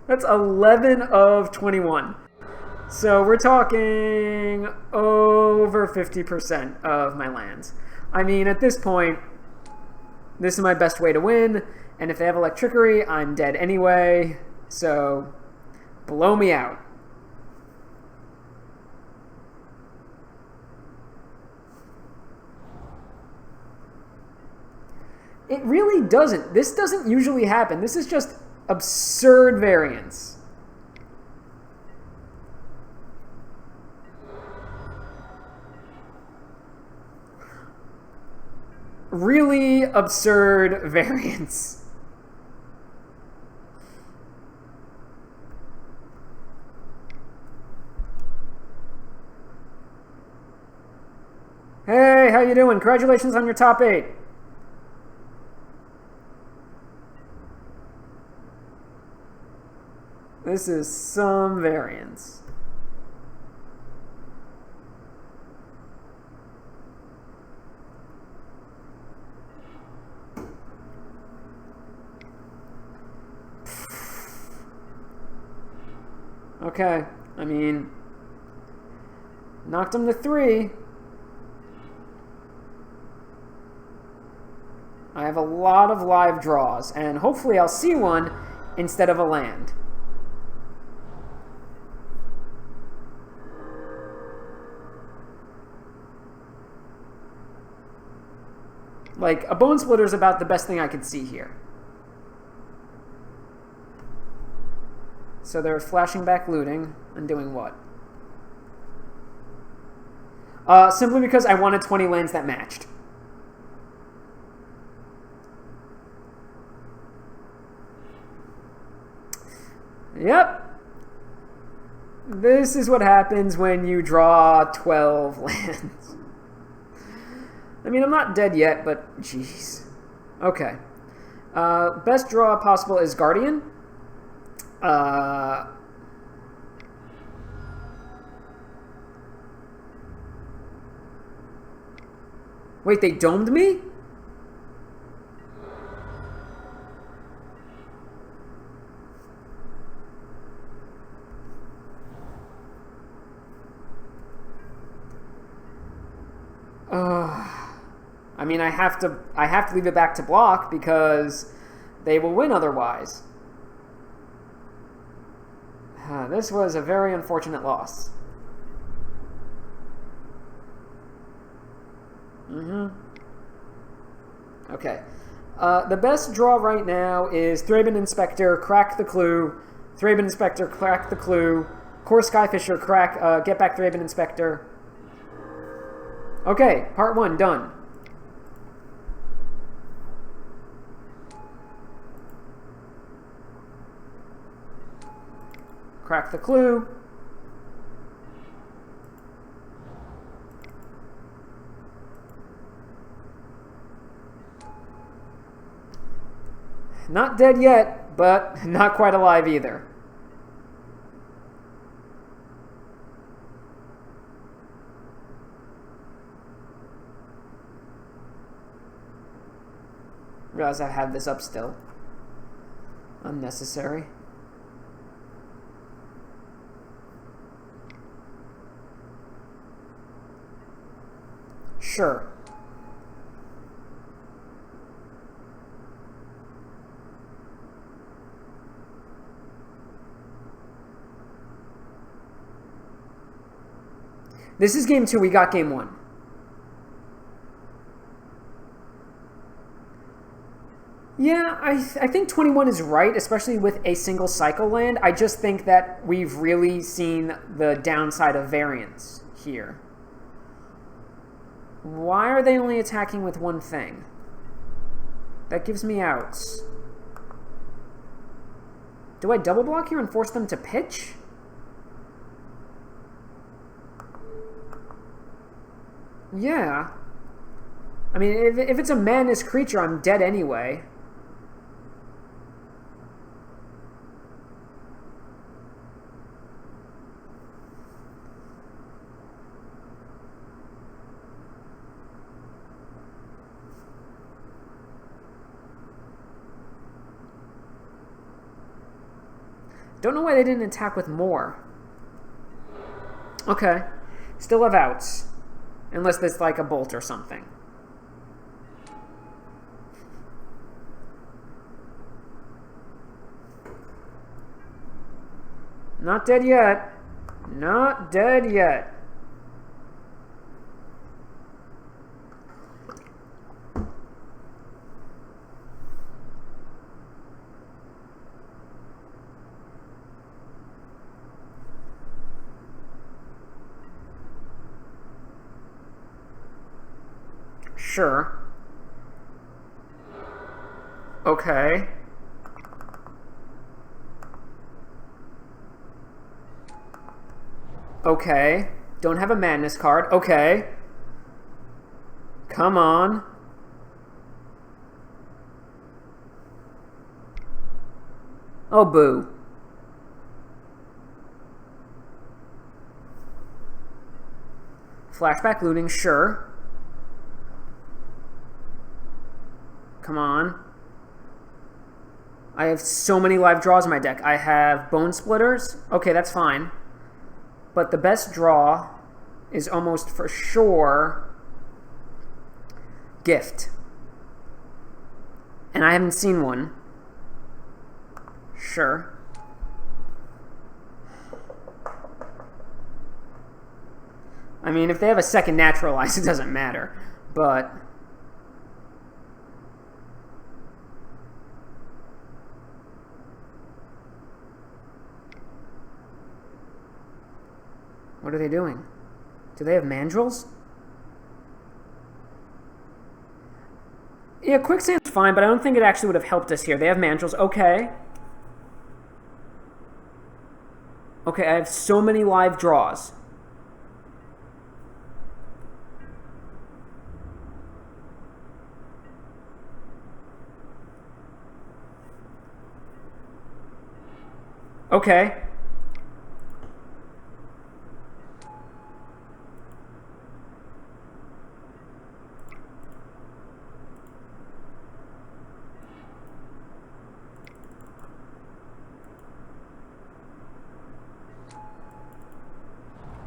That's 11 of 21. So we're talking over 50% of my lands. I mean, at this point, this is my best way to win, and if they have Electrickery, I'm dead anyway. So, blow me out. It really doesn't. This doesn't usually happen. This is just absurd variance. really absurd variance. Hey, how you doing? Congratulations on your top 8. This is some variance. Okay, I mean, knocked him to 3. I have a lot of live draws, and hopefully I'll see one instead of a land. Like, a Bone Splitter is about the best thing I could see here. So they're flashing back looting and doing what? Simply because I wanted 20 lands that matched. Yep. This is what happens when you draw 12 lands. I mean, I'm not dead yet, but jeez. Okay. Best draw possible is Guardian. Wait, they domed me? I mean, I have to leave it back to block because they will win otherwise. This was a very unfortunate loss. Okay. The best draw right now is Thraben Inspector, crack the clue. Thraben Inspector, crack the clue. Core Skyfisher, crack, get back Thraben Inspector. Okay, part 1, done. Crack the clue. Not dead yet, but not quite alive either. Realize I have this up still. Unnecessary. Sure. This is game 2. We got game 1. Yeah, I think 21 is right, especially with a single cycle land. I just think that we've really seen the downside of variance here. Why are they only attacking with one thing? That gives me outs. Do I double block here and force them to pitch? Yeah. I mean, if it's a madness creature, I'm dead anyway. Don't know why they didn't attack with more. Okay. Still have outs. Unless there's like a bolt or something. Not dead yet. Not dead yet. Sure. Okay. Okay. Don't have a madness card. Okay. Come on. Oh, boo. Flashback looting, sure. Come on. I have so many live draws in my deck. I have Bone Splitters. Okay, that's fine. But the best draw is almost for sure Gift. And I haven't seen one. Sure. I mean, if they have a second Naturalize, it doesn't matter. But what are they doing? Do they have Mandrills? Yeah, Quicksand's fine, but I don't think it actually would have helped us here. They have Mandrills. Okay. Okay, I have so many live draws. Okay.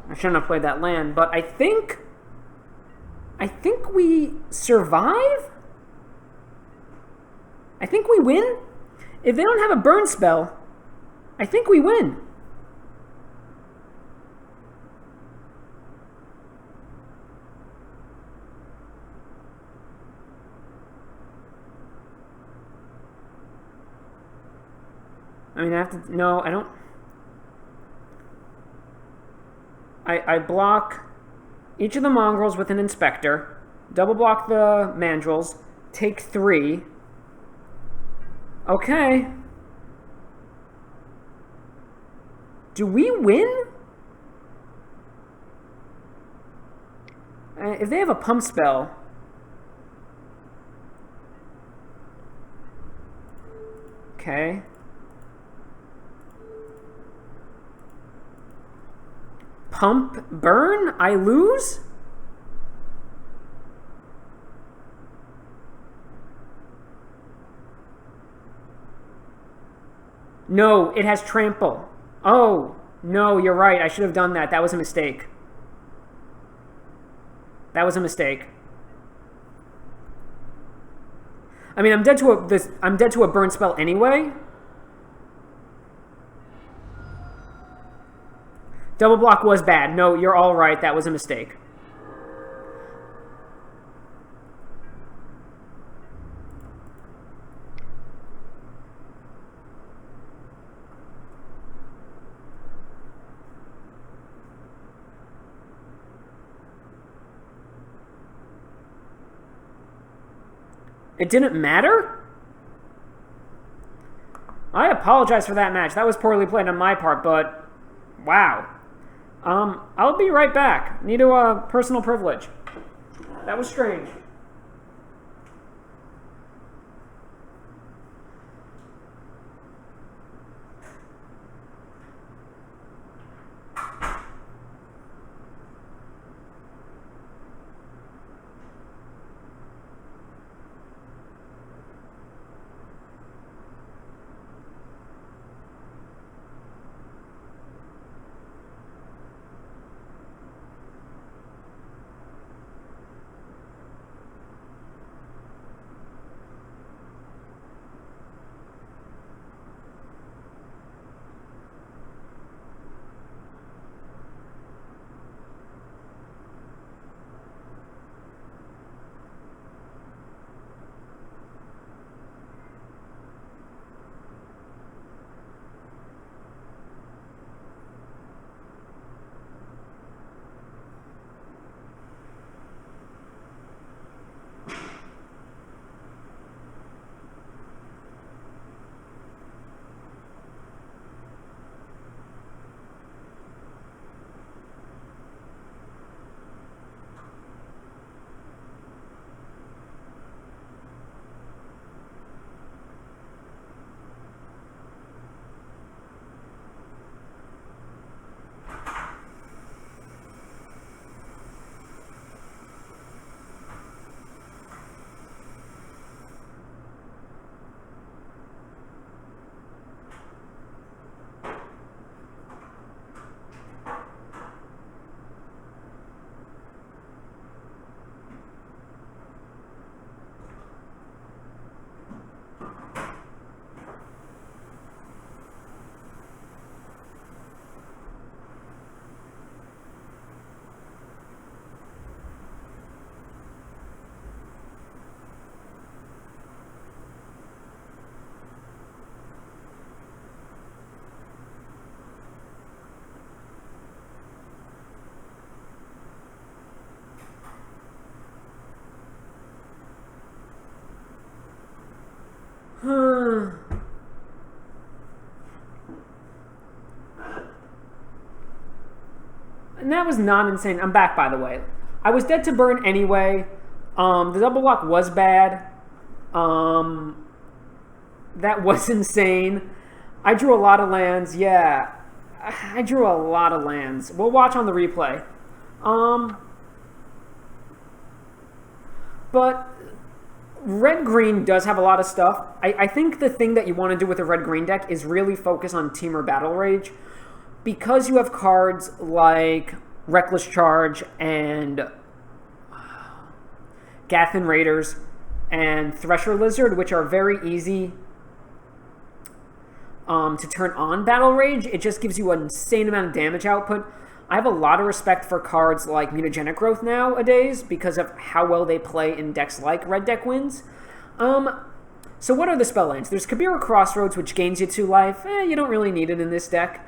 I shouldn't have played that land, but I think we survive? I think we win? If they don't have a burn spell, I think we win. I mean, I have to... No, I don't... I block each of the mongrels with an inspector, double block the mandrills, take 3. Okay. Do we win? If they have a pump spell... Okay. Pump, burn, I lose? No, it has trample. Oh, no, you're right. I should have done that. That was a mistake. That was a mistake. I mean, I'm dead to a burn spell anyway. Double block was bad. No, you're all right. That was a mistake. It didn't matter? I apologize for that match. That was poorly played on my part, but wow. I'll be right back. Need a personal privilege. That was strange. And that was not insane. I'm back, by the way. I was dead to burn anyway. The double block was bad. That was insane. I drew a lot of lands. Yeah, I drew a lot of lands. We'll watch on the replay. But red-green does have a lot of stuff. I think the thing that you want to do with a red-green deck is really focus on Temur Battle Rage. Because you have cards like Reckless Charge and Gathan Raiders and Thresher Lizard, which are very easy to turn on Battle Rage, it just gives you an insane amount of damage output. I have a lot of respect for cards like Mutagenic Growth nowadays because of how well they play in decks like Red Deck Wins. So what are the spell lands? There's Kabira Crossroads, which gains you 2 life. You don't really need it in this deck.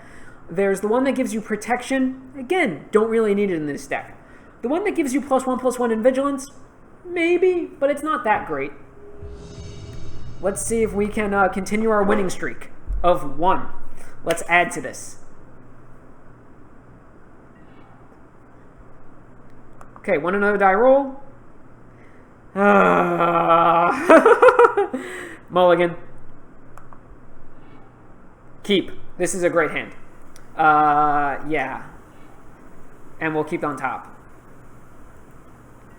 There's the one that gives you protection. Again, don't really need it in this deck. The one that gives you +1/+1 in vigilance, maybe, but it's not that great. Let's see if we can continue our winning streak of 1. Let's add to this. Okay, want another die roll? Mulligan. Keep. This is a great hand. Yeah. And we'll keep on top.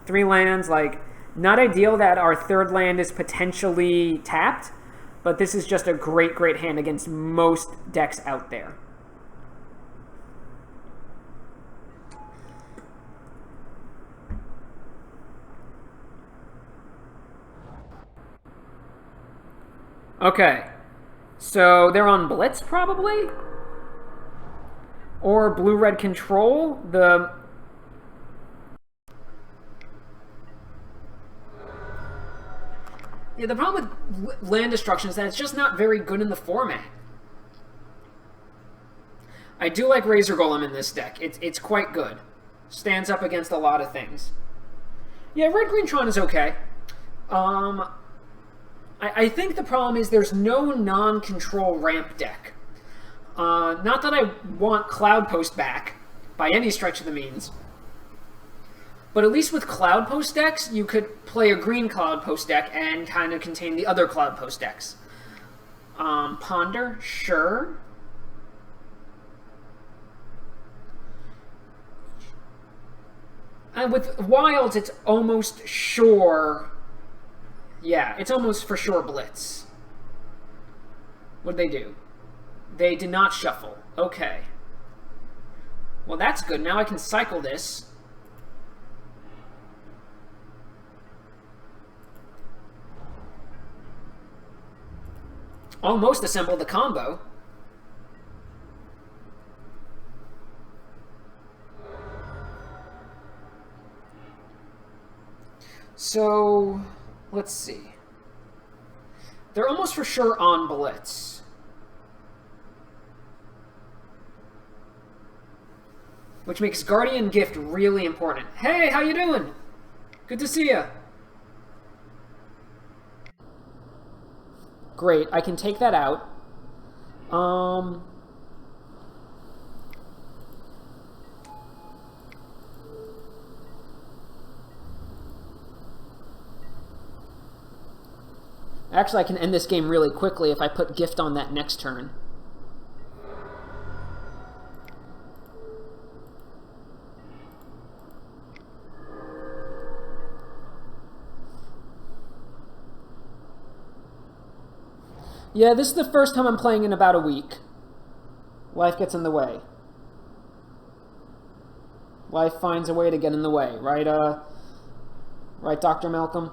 3 lands, like, not ideal that our 3rd land is potentially tapped, but this is just a great, great hand against most decks out there. Okay. So they're on Blitz, probably? Or blue-red control. The problem with land destruction is that it's just not very good in the format. I do like Razor Golem in this deck. It's quite good. Stands up against a lot of things. Yeah, Red-Green Tron is okay. I think the problem is there's no non-control ramp deck. Not that I want Cloud Post back, by any stretch of the means. But at least with Cloud Post decks, you could play a green Cloud Post deck and kind of contain the other Cloud Post decks. Ponder? Sure. And with Wilds, it's almost sure... Yeah, it's almost for sure Blitz. What'd they do? They did not shuffle. Okay. Well, that's good. Now I can cycle this. Almost assembled the combo. So, let's see. They're almost for sure on Blitz. Which makes Guardian Gift really important. Hey, how you doing? Good to see ya. Great, I can take that out. Actually, I can end this game really quickly if I put Gift on that next turn. Yeah, this is the first time I'm playing in about a week. Life gets in the way. Life finds a way to get in the way, right, right, Dr. Malcolm?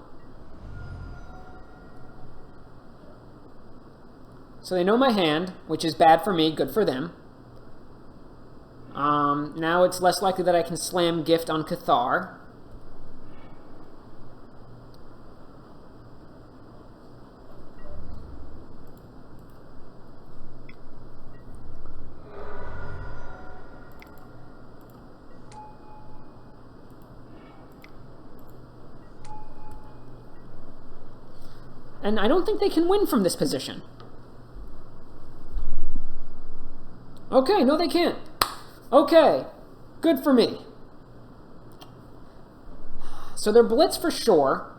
So they know my hand, which is bad for me, good for them. Now it's less likely that I can slam Gift on Cathar. And I don't think they can win from this position. Okay, no they can't. Okay, good for me. So they're blitz for sure.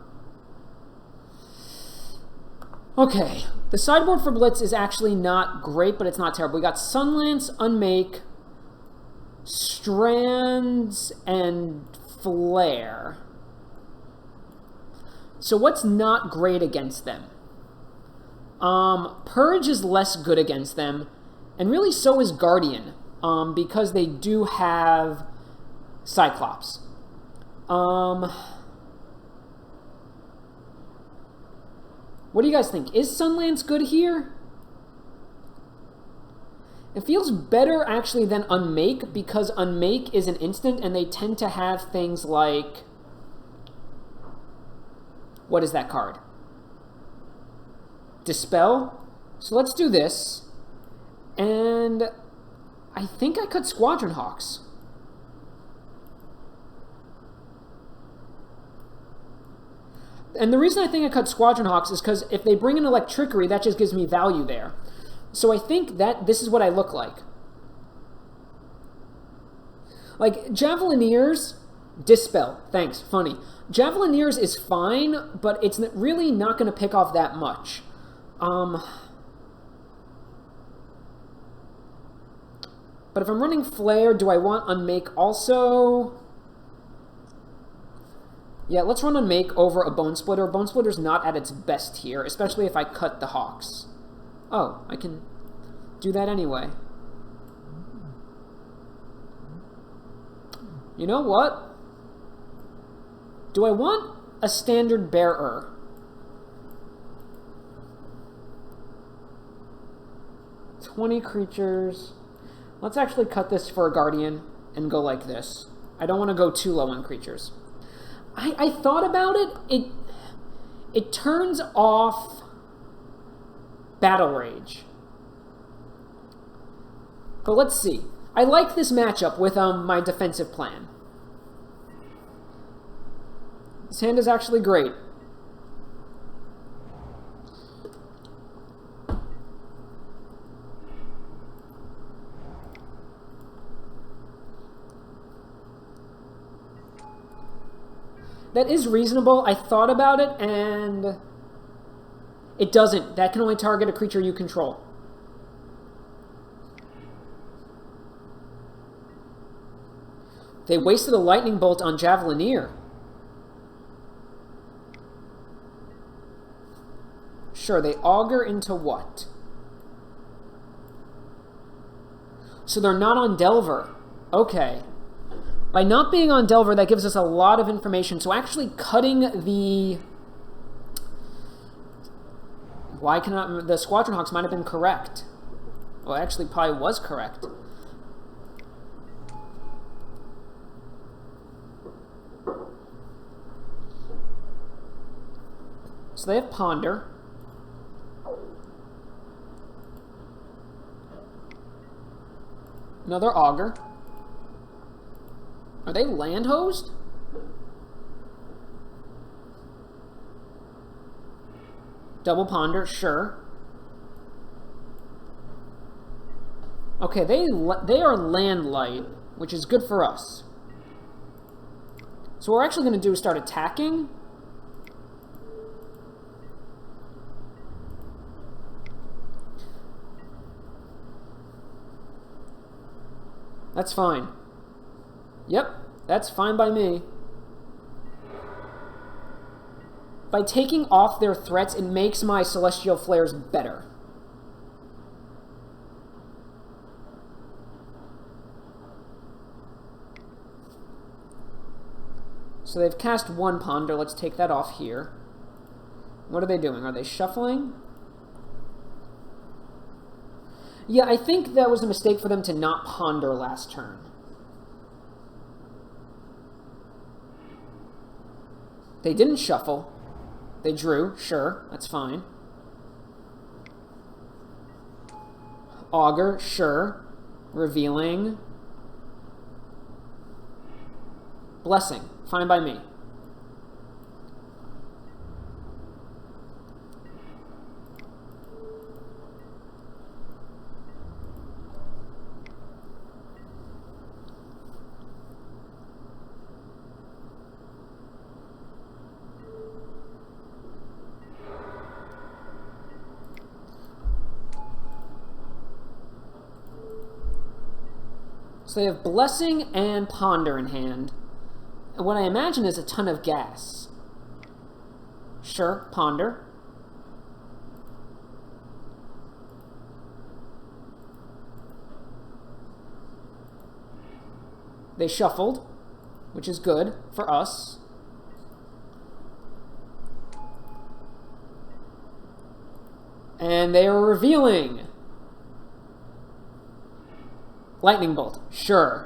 Okay, the sideboard for blitz is actually not great, but it's not terrible. We got Sunlance, Unmake, Strands, and Flare. So what's not great against them? Purge is less good against them, and really so is Guardian, because they do have Cyclops. What do you guys think? Is Sunlance good here? It feels better actually than Unmake, because Unmake is an instant and they tend to have things like... What is that card? Dispel? So let's do this. And I think I cut Squadron Hawks. And the reason I think I cut Squadron Hawks is because if they bring in Electrickery, that just gives me value there. So I think that this is what I look like. Like, Javelineers, Dispel. Thanks, funny. Javelineers is fine, but it's really not going to pick off that much. But if I'm running Flare, do I want Unmake also? Yeah, let's run Unmake over a Bone Splitter. Bone Splitter's not at its best here, especially if I cut the Hawks. Oh, I can do that anyway. You know what? Do I want a Standard Bearer? $20 creatures. Let's actually cut this for a Guardian and go like this. I don't want to go too low on creatures. I thought about it. It turns off Battle Rage. But let's see. I like this matchup with my defensive plan. This hand is actually great. That is reasonable. I thought about it, and it doesn't. That can only target a creature you control. They wasted a Lightning Bolt on Javelineer. Sure, they augur into what? So they're not on Delver. Okay. By not being on Delver, that gives us a lot of information. So actually cutting the... Why cannot... The Squadron Hawks might have been correct. Well, actually probably was correct. So they have Ponder. Another Augur. Are they land hosed? Double Ponder, sure. Okay, they are land light, which is good for us. So what we're actually going to do is start attacking. That's fine. Yep, that's fine by me. By taking off their threats, it makes my Celestial Flares better. So they've cast one Ponder. Let's take that off here. What are they doing? Are they shuffling? Yeah, I think that was a mistake for them to not Ponder last turn. They didn't shuffle. They drew, sure, that's fine. Augur, sure. Revealing. Blessing, fine by me. So they have Blessing and Ponder in hand. And what I imagine is a ton of gas. Sure, Ponder. They shuffled, which is good for us. And they are revealing. Lightning Bolt, sure.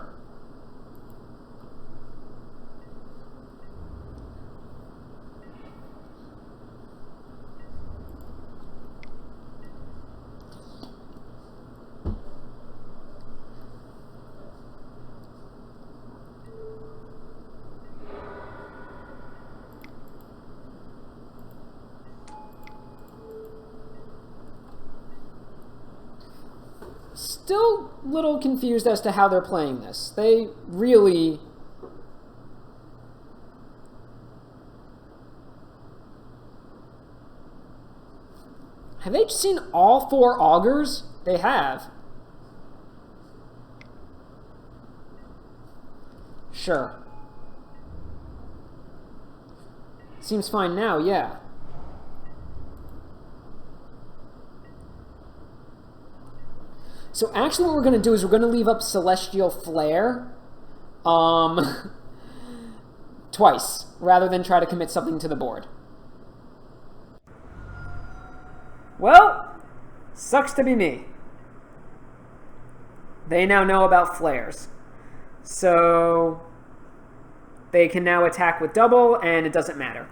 Still a little confused as to how they're playing this. They really... Have they seen all 4 augurs? They have. Sure. Seems fine now, yeah. So actually what we're going to do is we're going to leave up Celestial Flare twice, rather than try to commit something to the board. Well, sucks to be me. They now know about flares. So they can now attack with double, and it doesn't matter.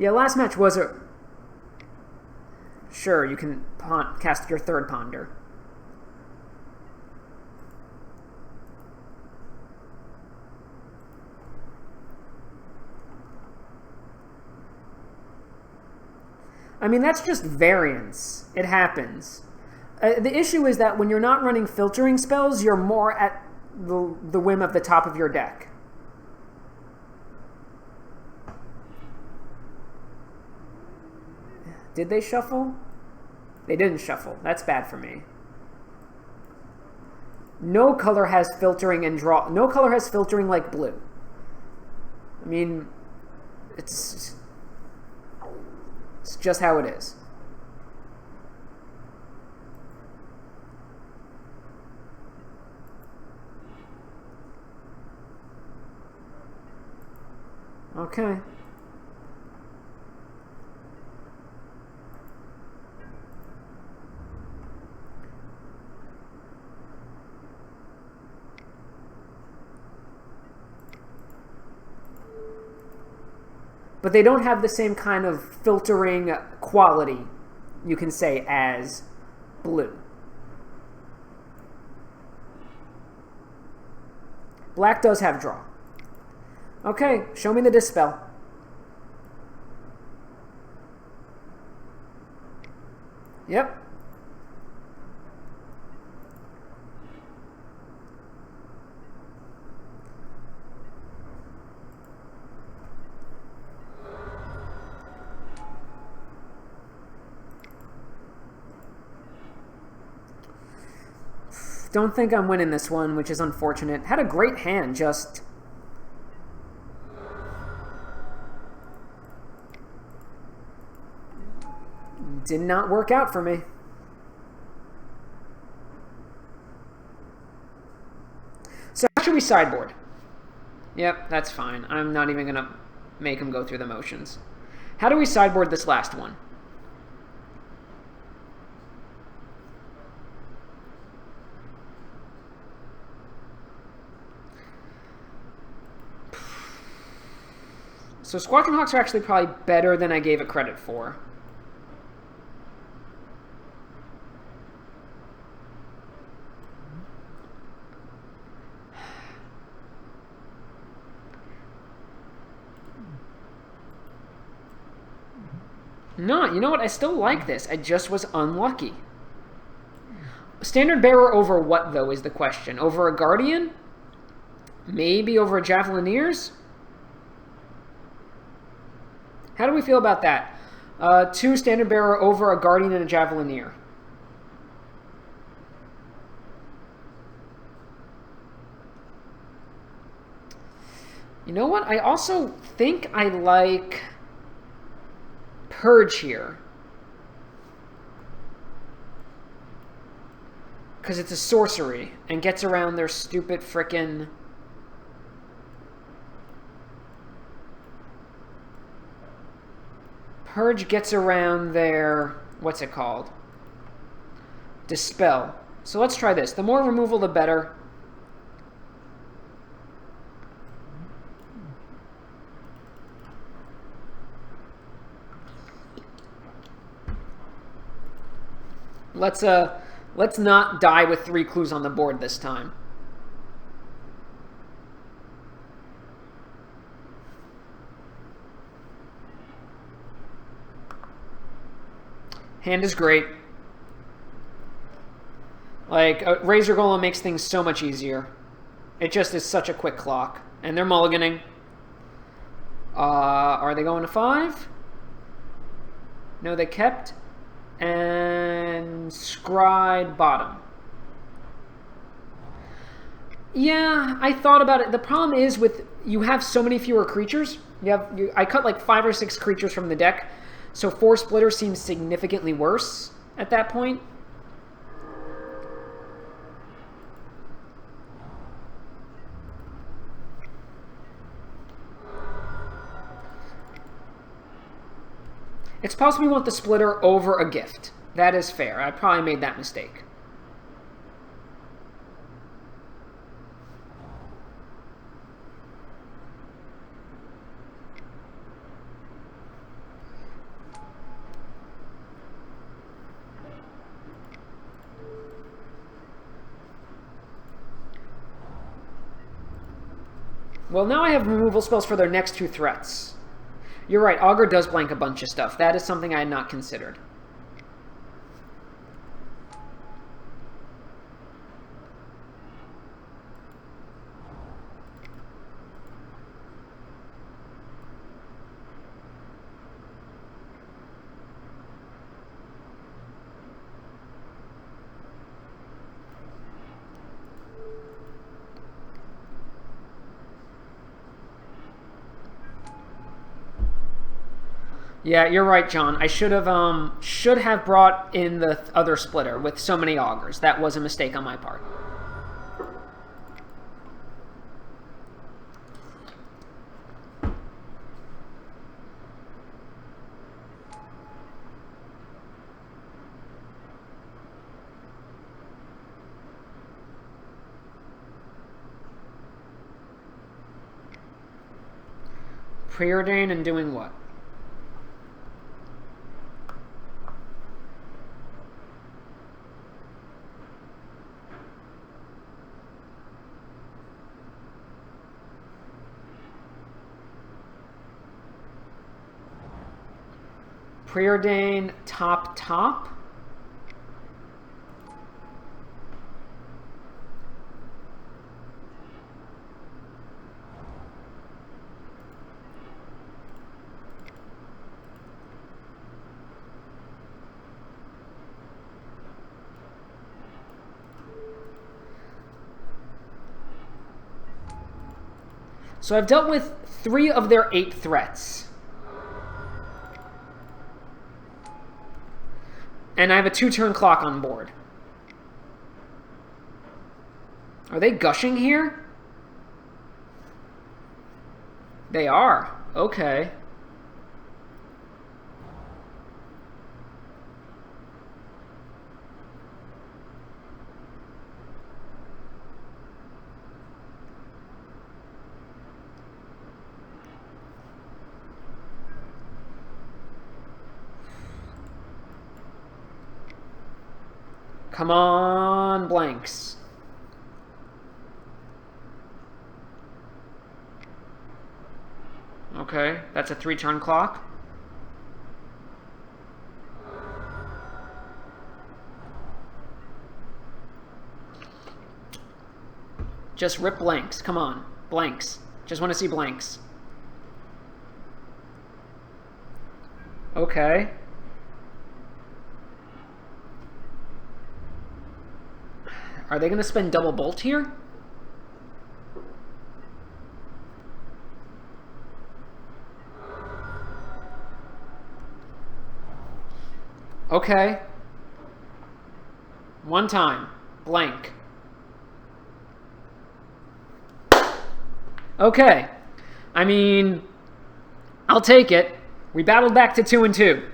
Yeah, last match was a... Sure, you can cast your 3rd Ponder. I mean, that's just variance. It happens. The issue is that when you're not running filtering spells, you're more at the whim of the top of your deck. Did they shuffle? They didn't shuffle. That's bad for me. No color has filtering and draw. No color has filtering like blue. I mean, it's just how it is. Okay. But they don't have the same kind of filtering quality, you can say, as blue. Black does have draw. Okay, show me the Dispel. Yep. Don't think I'm winning this one, which is unfortunate. Had a great hand, just... did not work out for me. So how should we sideboard? Yep, that's fine. I'm not even going to make him go through the motions. How do we sideboard this last one? So Squawking Hawks are actually probably better than I gave it credit for. No, you know what? I still like this. I just was unlucky. Standard bearer over what, though, is the question. Over a guardian? Maybe over a javelineers? How do we feel about that? 2 standard bearer over a guardian and a javelineer. You know what? I also think I like Purge here. Because it's a sorcery and gets around their stupid frickin'... Purge gets around their... What's it called? Dispel. So let's try this. The more removal, the better. Let's not die with 3 clues on the board this time. Hand is great. Like, Razor Golem makes things so much easier. It just is such a quick clock. And they're mulliganing. Are they going to 5? No, they kept. And scryed bottom. Yeah, I thought about it. The problem is with you have so many fewer creatures. I cut like 5 or 6 creatures from the deck, so 4 splitters seems significantly worse at that point. It's possible we want the splitter over a gift. That is fair. I probably made that mistake. Well, now I have removal spells for their next 2 threats. You're right, Augur does blank a bunch of stuff. That is something I had not considered. Yeah, you're right, John. I should have brought in the other splitter with so many augurs. That was a mistake on my part. Preordain and doing what? Preordain top. So I've dealt with 3 of their 8 threats. And I have a 2-turn clock on board. Are they gushing here? They are. Okay. Come on, blanks. Okay, that's a 3-turn clock. Just rip blanks. Come on. Blanks. Just want to see blanks. Okay. Are they going to spend double bolt here? Okay. One time. Blank. Okay. I mean, I'll take it. We battled back to 2-2.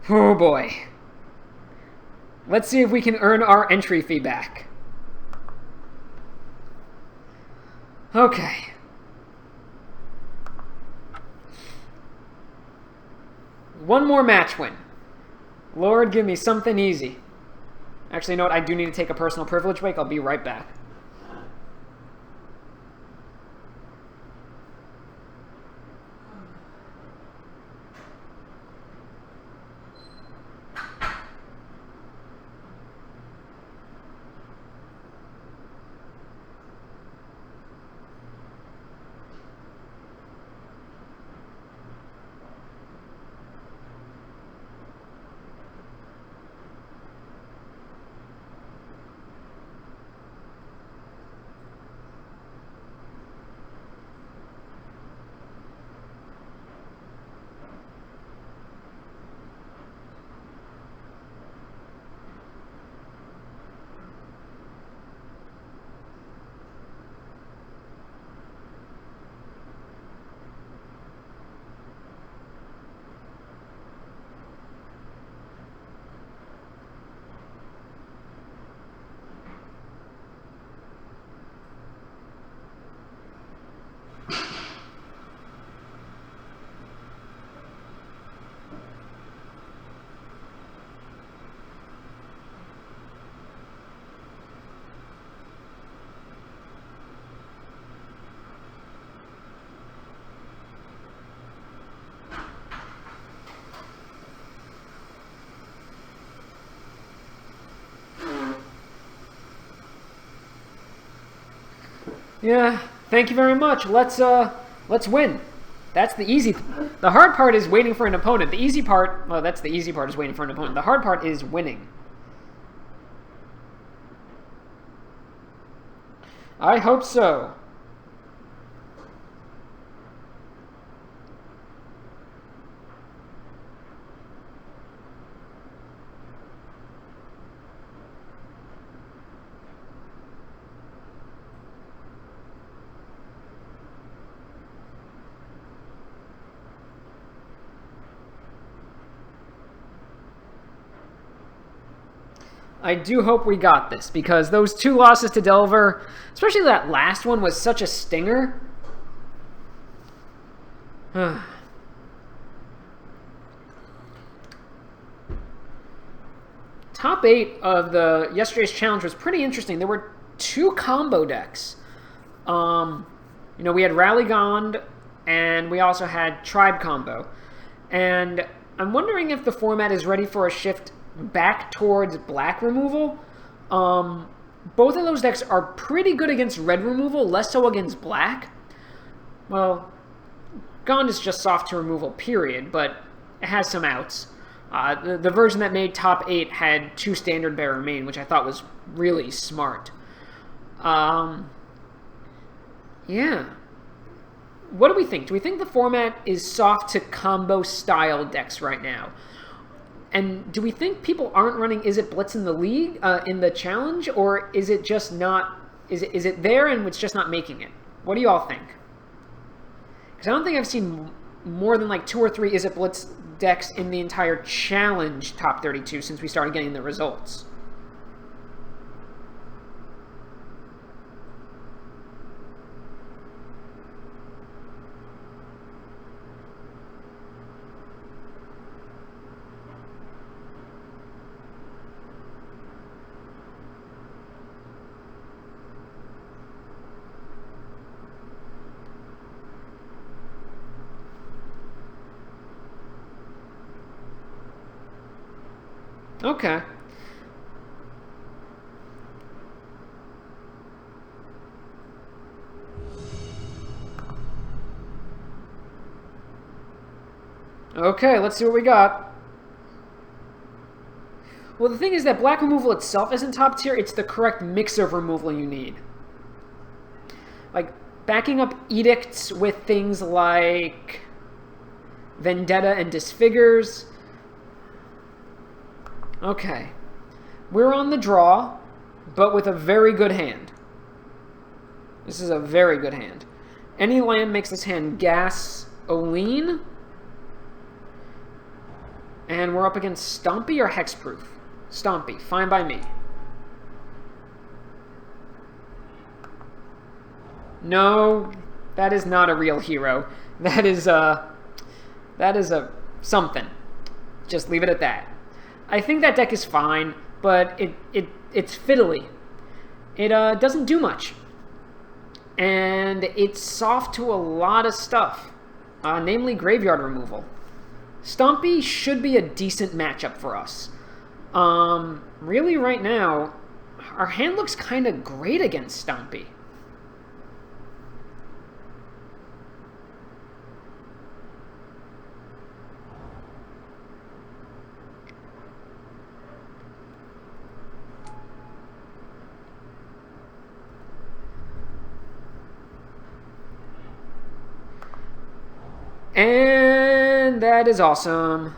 Oh boy. Let's see if we can earn our entry fee back. Okay. One more match win. Lord, give me something easy. Actually, you know what? I do need to take a personal privilege break. I'll be right back. Yeah, thank you very much. Let's win. That's the easy. The hard part is waiting for an opponent. The easy part, well, that's the easy part is waiting for an opponent. The hard part is winning. I hope so. I do hope we got this, because those 2 losses to Delver, especially that last one, was such a stinger. Top 8 of the yesterday's challenge was pretty interesting. There were 2 combo decks. You know, we had Ralligond, and we also had Tribe combo. And I'm wondering if the format is ready for a shift back towards black removal. Both of those decks are pretty good against red removal, less so against black. Well, Gond is just soft to removal, period, but it has some outs. The version that made top 8 had 2 standard bearer main, which I thought was really smart. Yeah. What do we think? Do we think the format is soft to combo style decks right now? And do we think people aren't running Izzet Blitz in the league, in the challenge, or is it just not? Is it there and it's just not making it? What do you all think? Because I don't think I've seen more than like 2 or 3 Izzet Blitz decks in the entire challenge top 32 since we started getting the results. Okay. Okay, let's see what we got. Well, the thing is that black removal itself isn't top tier. It's the correct mix of removal you need. Like, backing up edicts with things like Vendetta and Disfigures. Okay. We're on the draw, but with a very good hand. This is a very good hand. Any land makes this hand gas Oline. And we're up against Stompy or Hexproof? Stompy. Fine by me. No, that is not a real hero. That is a something. Just leave it at that. I think that deck is fine, but it's fiddly. It doesn't do much. And it's soft to a lot of stuff, namely graveyard removal. Stompy should be a decent matchup for us. Really right now, our hand looks kind of great against Stompy. And that is awesome.